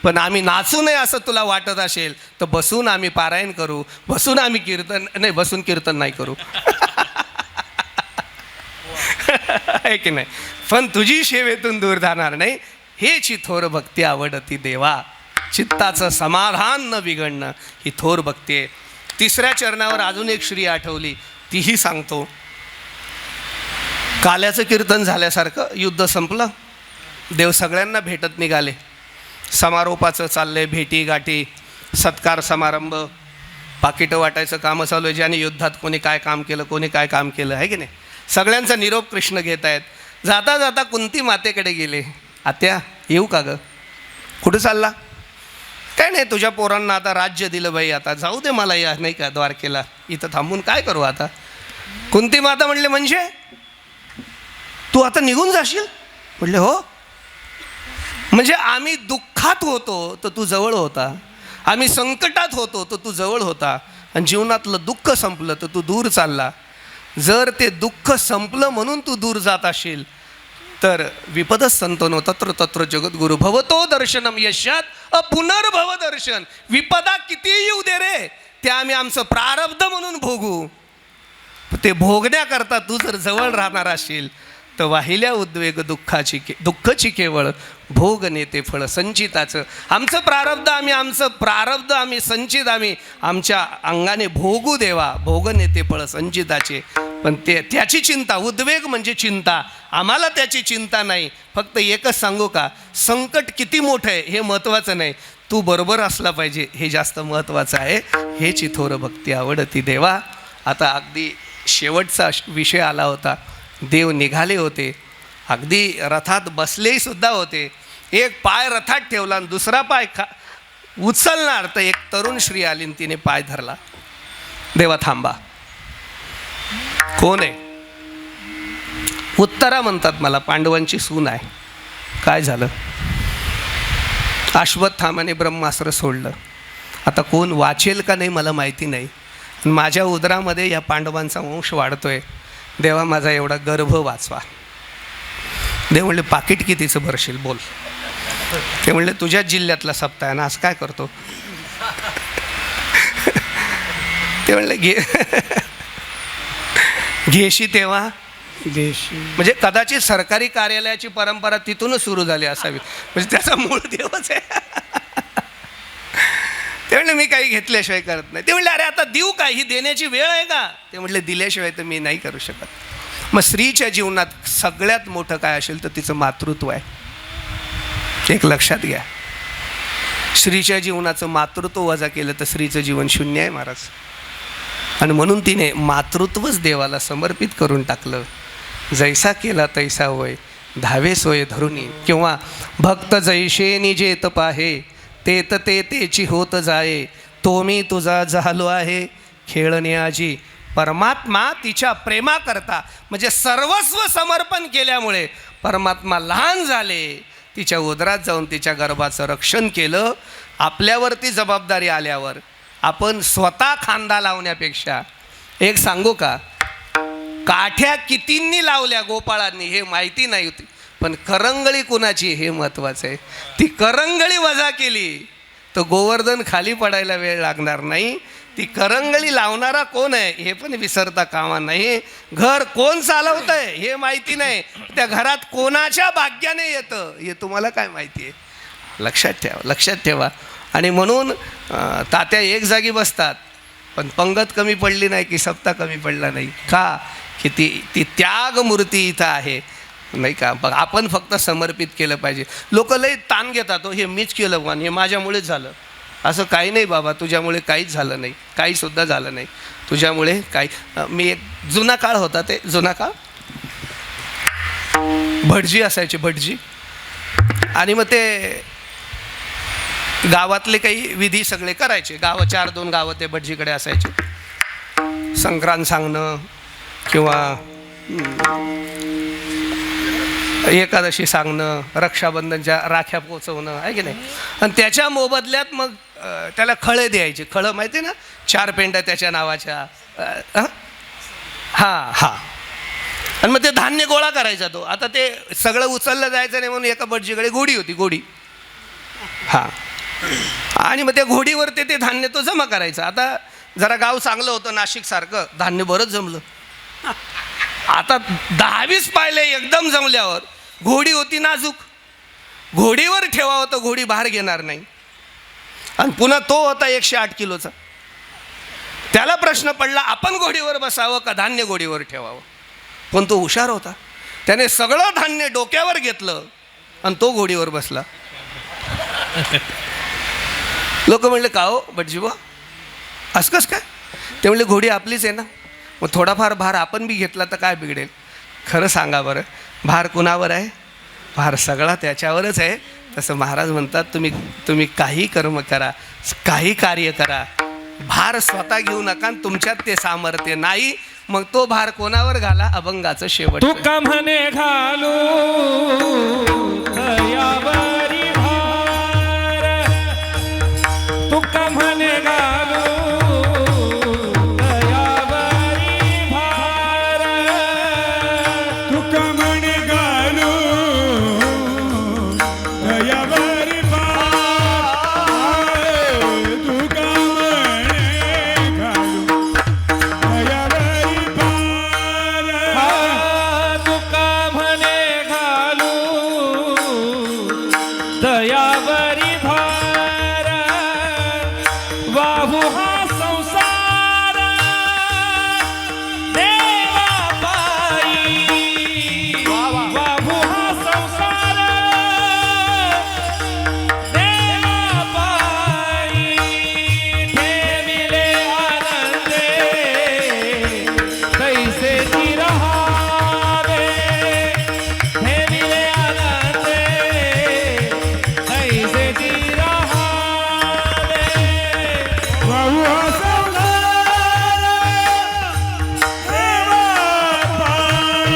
पण आम्ही नाचू नये असं तुला वाटत असेल तर बसून आम्ही पारायण करू, बसून आम्ही बसून कीर्तन नाही करू. आहे की नाही? पण तुझी सेवेतून दूर जाणार नाही. हेची थोर भक्ती आवडती देवा, चित्ताचं समाधान न बिघडणं ही थोर भक्ती आहे. तिसऱ्या चरणावर अजून एक श्री आठवली, तीही सांगतो. काल्याचं कीर्तन झाल्यासारखं युद्ध संपलं, देव सगळ्यांना भेटत निघाले. समारोपाचं चाललंय, भेटी गाठी, सत्कार समारंभ, पाकिटं वाटायचं कामं चालू आहे. ज्याने युद्धात कोणी काय काम केलं, कोणी काय काम केलं, आहे की नाही? सगळ्यांचा निरोप कृष्ण घेत आहेत. जाता जाता कुंती मातेकडे गेले. आत्या येऊ का गं? कुठं चालला? काय नाही, तुझ्या पोरांना आता राज्य दिलं बाई, आता जाऊ दे मला या नाही का द्वारकेला, इथं थांबून काय करू आता? कुंती माता म्हणले म्हणजे तू आता निघून जाशील? म्हटले हो. म्हणजे आम्ही दुःखात होतो तर तू जवळ होता, आम्ही संकटात होतो तर तू जवळ होता, आणि जीवनातलं दुःख संपलं तर तू दूर चालला. जर ते दुःख संपलं म्हणून तू दूर जात असशील तर विपदच संतनो तत्र तत्र जगद्गुरु भवतो दर्शनम यशात पुनर्भव दर्शन. विपदा किती येऊ दे रे, ते आम्ही आमचं प्रारब्ध म्हणून भोगू. ते भोगण्याकरता तू जर जवळ राहणार असशील तर वाहिल्या उद्वेग दुःखची केवळ भोग नेते फळ संचिताचं. आमचं प्रारब्ध आम्ही संचित आम्ही आमच्या अंगाने भोगू देवा, भोग नेते फळ संचिताचे. पण त्याची चिंता, उद्वेग म्हणजे चिंता, आम्हाला त्याची चिंता नाही. फक्त एकच सांगू का, संकट किती मोठं आहे हे महत्त्वाचं नाही, तू बरोबर असला पाहिजे हे जास्त महत्त्वाचं आहे. हेची थोर भक्ती आवडती देवा. आता अगदी शेवटचा विषय आला होता. देव निघाले होते, अगदी रथात बसलेही सुद्धा होते. एक पाय रथात ठेवला आणि दुसरा पाय उचलणार तर एक तरुण श्री आली आणि तिने पाय धरला. देवा थांबा. कोण आहे? उत्तरा म्हणतात मला, पांडवांची सून आहे. काय झालं? अश्वत्थामाने ब्रह्मास्त्र सोडलं. आता कोण वाचेल का नाही मला माहिती नाही. माझ्या उदरामध्ये या पांडवांचा वंश वाढतोय. देवा माझा एवढा गर्भ वाचवा. देव म्हणले पाकिट कितीचं भरशील बोल. ते म्हणले तुझ्याच जिल्ह्यातला सप्ताह आहे ना, असं काय करतो? ते म्हणले घेशी तेव्हा घेशी. म्हणजे कदाचित सरकारी कार्यालयाची परंपरा तिथूनच सुरू झाली असावी, म्हणजे त्याचा मूळ देवच आहे. ते म्हणले मी काही घेतल्याशिवाय करत नाही. ते म्हणले अरे आता देऊ काय, ही देण्याची वेळ आहे का? ते म्हटले दिल्याशिवाय तर मी नाही करू शकत. मग स्त्रीच्या जीवनात सगळ्यात मोठं काय असेल तर तिचं मातृत्व आहे. एक लक्षात घ्या, स्त्रीच्या जीवनाचं मातृत्व वजा केलं तर स्त्रीचं जीवन शून्य आहे महाराज. आणि म्हणून तिने मातृत्वच देवाला समर्पित करून टाकलं. जैसा केला तैसा होय, धावे सोय धरुनी. किंवा भक्त जैशे निजेत पाहे, तेत तेची होत जाये. तो मी तुझा झालो आहे खेळण्याची. परमात्मा तिच्या प्रेमाकरता म्हणजे सर्वस्व समर्पण केल्यामुळे परमात्मा लहान झाले. तिच्या उदरात जाऊन तिच्या गर्भाचं रक्षण केलं. आपल्यावरती जबाबदारी आल्यावर आपण स्वतः खांदा लावण्यापेक्षा, एक सांगू का, काठ्या कितींनी लावल्या गोपाळांनी हे माहिती नाही होती, पण करंगळी कुणाची हे महत्त्वाचं आहे. ती करंगळी वजा केली तर गोवर्धन खाली पडायला वेळ लागणार नाही. ती करंगळी लावणारा कोण आहे हे पण विसरता कामा नाही. घर कोण चालवत आहे हे माहिती नाही, त्या घरात कोणाच्या भाग्याने येतं हे तुम्हाला काय माहिती आहे? लक्षात ठेवा. आणि म्हणून तात्या एक जागी बसतात पण पंगत कमी पडली नाही की सप्ताह कमी पडला नाही का? की ती त्याग मूर्ती इथं आहे नाही का? बघ आपण फक्त समर्पित केलं पाहिजे. लोक लई ताण घेतात, हे मीच केलं पण हे माझ्यामुळेच झालं. असं काही नाही बाबा, तुझ्यामुळे काहीच झालं नाही, काहीसुद्धा झालं नाही तुझ्यामुळे काही. मी एक जुना काळ होता, ते जुना काळ भटजी असायचे, भटजी. आणि मग ते गावातले काही विधी सगळे करायचे. 4-2 गावं ते भटजीकडे असायचे. संक्रांत सांगणं किंवा एकादशी सांगणं, रक्षाबंधनच्या राख्या पोचवणं आहे की नाही. आणि त्याच्या मोबदल्यात मग त्याला खळे द्यायचे. खळं माहिती आहे ना, 4 पेंड्या त्याच्या नावाच्या. हां. आणि मग ते धान्य गोळा करायचा तो. आता ते सगळं उचललं जायचं नाही म्हणून एका भटजीकडे घोडी होती, घोडी. हां. आणि मग त्या घोडीवर ते धान्य तो जमा करायचा. आता जरा गाव चांगलं होतं नाशिकसारखं, धान्य बरंच जमलं. आता 10-20 पाहिले एकदम जमल्यावर घोडी होती नाजूक, घोडीवर ठेवावं तर घोडी बाहेर घेणार नाही. आणि पुन्हा तो होता 108 किलोचा. त्याला प्रश्न पडला, आपण घोडीवर बसावं का धान्य घोडीवर ठेवावं. पण तो हुशार होता, त्याने सगळं धान्य डोक्यावर घेतलं आणि तो घोडीवर बसला. लोक म्हणले, का हो भटजीबा असं कसं काय. ते म्हणले, घोडी आपलीच आहे ना, मग थोडाफार भार आपण बी घेतला तर काय बिघडेल. खरं सांगा बरं, भार कुणावर आहे. भार सगळा त्याच्यावरच आहे. तसं महाराज म्हणतात, तुम्ही काही कर्म करा, काही कार्य करा, भार स्वतः घेऊ नका. तुमच्यात ते सामर्थ्य नाही, मग तो भार कोणावर घाला. अभंगाचं शेवट. तुका म्हणे घालू दयावरी भार, तुका म्हणे घालू दयावरी भार, तुका म्हणे घालू दयावरी भार, तुका म्हणे घालू दयावरी भार, तुका म्हणे घालू दयावरी भार, वाहू हा संसार देवा पायी, वाहू हा संसार देवा पायी, ठेविले आनंदे कैसे ती रहावे, ठेविले आनंदे कैसे ती रहावे. वाहू हा संसार देवा पायी,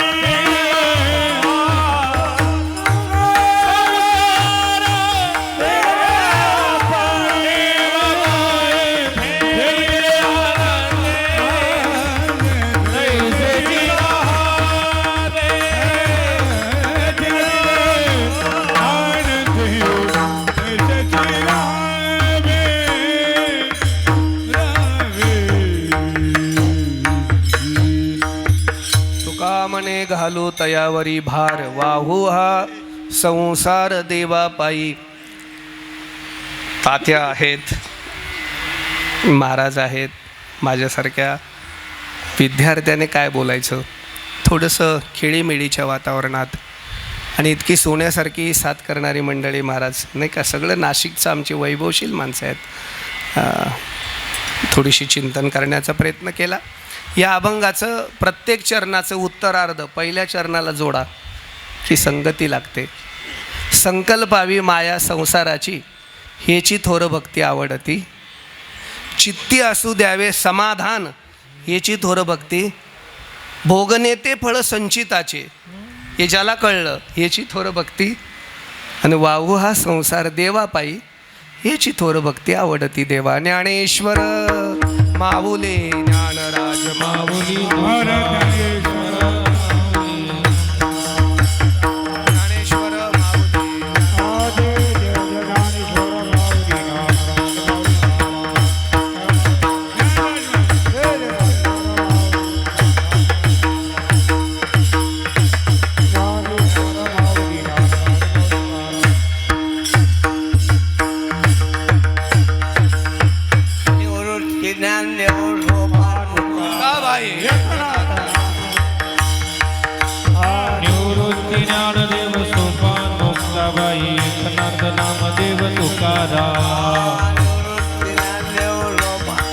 तुका म्हणे घालू तयावरी भार, वाहू हा संसार देवा पायी. तात्या आहेत, महाराज आहेत, माझ्यासारख्या विद्यार्थ्याने काय बोलायचं. थोडंसं खेळीमेळीच्या वातावरणात आणि इतकी सोन्यासारखी साथ करणारी मंडळी महाराज नाही का. सगळं नाशिकचं आमची वैभवशील माणसं आहेत. थोडीशी चिंतन करण्याचा प्रयत्न केला. या अभंगाचं प्रत्येक चरणाचं उत्तरार्ध पहिल्या चरणाला जोडा की संगती लागते. संकल्पावी माया संसाराची, हेची थोर भक्ती आवडती. चित्ती असू द्यावे समाधान, हेची थोर भक्ती. भोगने ते फळ संचिताचे, हे ज्याला कळलं हेची थोर भक्ती. आणि वाहू हा संसार देवा पायी, हेची थोर भक्ती आवडती देवा. ज्ञानेश्वर माऊली ज्ञानराज माऊली, ज्ञानेश्वर माऊली. निवृत्ती ज्ञानदेव सोपान का बाई निवृत्ती ज्ञानदेव सोपान मोक्षाबाई, एकनाथ नामदेव तुकाराम. निवृत्ती ज्ञानदेव सोपान,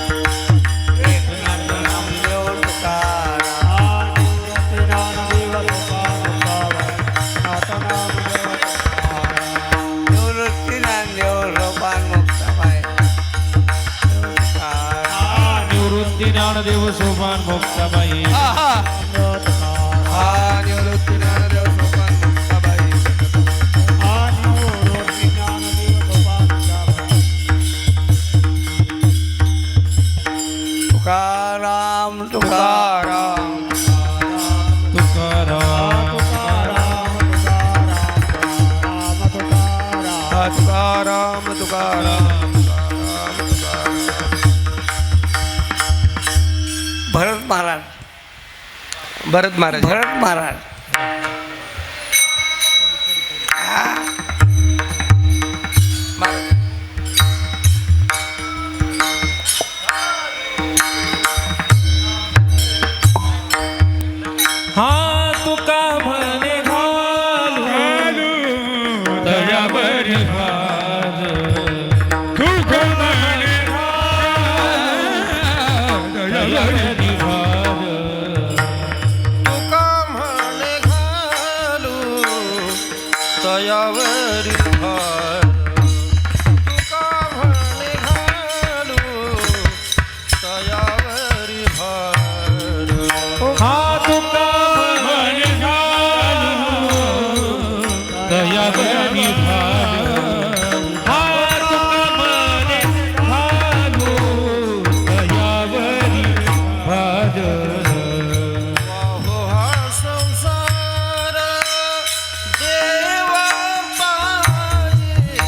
एकनाथ नामदेव तुकाराम. निवृत्ती ज्ञानदेव सोपान तुकाराम. ज्ञानदेव सोपान मुक्ताबाई आहा. हा, निवृत्ती ज्ञानदेव सोपान मुक्ताबाई. तुकाराम तुकाराम तुकाराम तुकाराम तुकाराम. भरत महाराज भरत महाराज. भरत महाराज हा तुका म्हणे घालू दयावरी भार तुका म्हणे दयावरी भार तुका म्हणे घालू तयावरी भार. तुका म्हणे घालू तयावरी भार. हा तुका म्हणे घालू दयावरी भार हा तुका म्हणे घालू दयावरी भार वाहो हा संसार देवा पाये.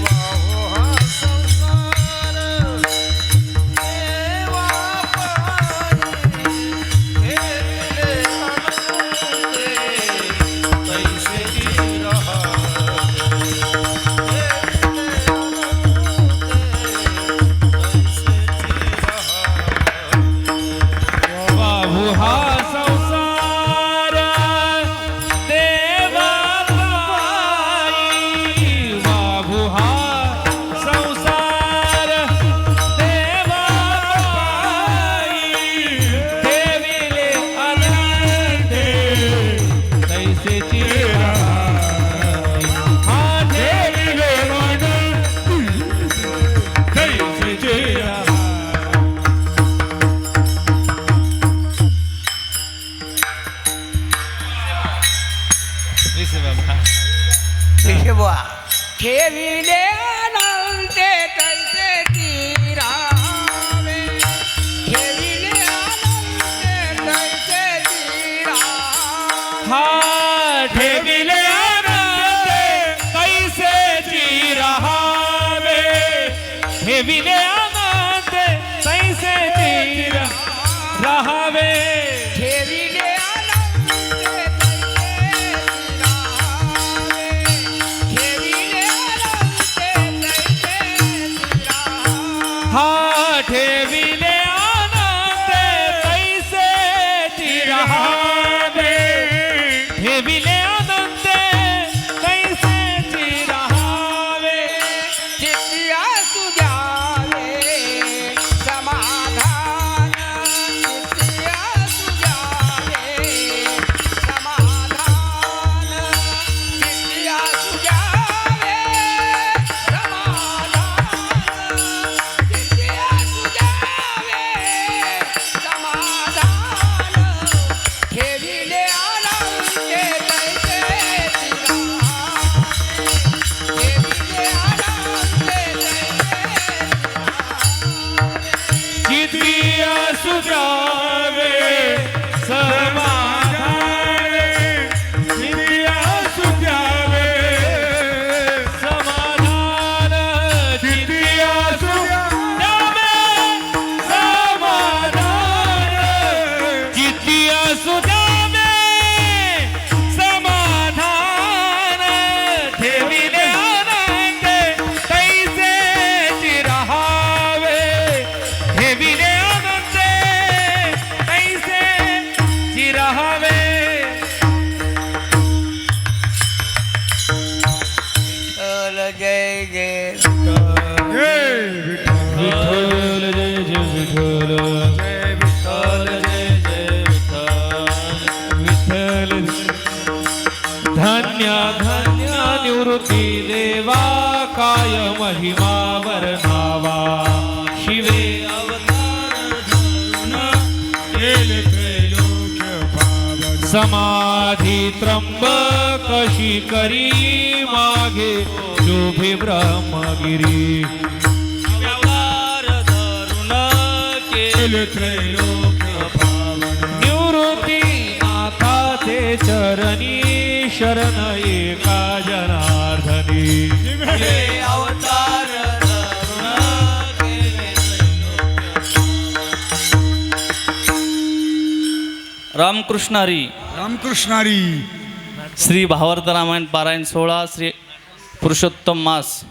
वाहो हा संसार देवा पाये. हेले अनंते तैसे की रहा. हेले अनंते तैसे की रहा. बाबू हा संसार देवा पायी बाबू हा संसार देवा पायी देविले अनंते तैसेची राहाई. हा देविले अनंते तैसेची राहाई. बुवा ठेविले अनंते तैसे चिरावे ठेविले अनंते तैसे चिरावे हा ठेविले अनंते तैसेची राहावे ठेविले अनंते तैसेची राहावे ठेविले अनंते तैसे चिरावे ठेविले अनंते तैसे चिरावे हा निवृत्ती देवा काय महिमा वर्णावा शिवे अवतार समाधी त्र्यंबक शिखरी मागे शोभे ब्रह्मगिरी केले त्रैलोक्य पावन निवृत्ती नाथाचे चरणी शरण एका जनार्दनी रामकृष्ण हरी. रामकृष्णारी श्री भावार्थ रामायण पारायण 16 श्री पुरुषोत्तम मास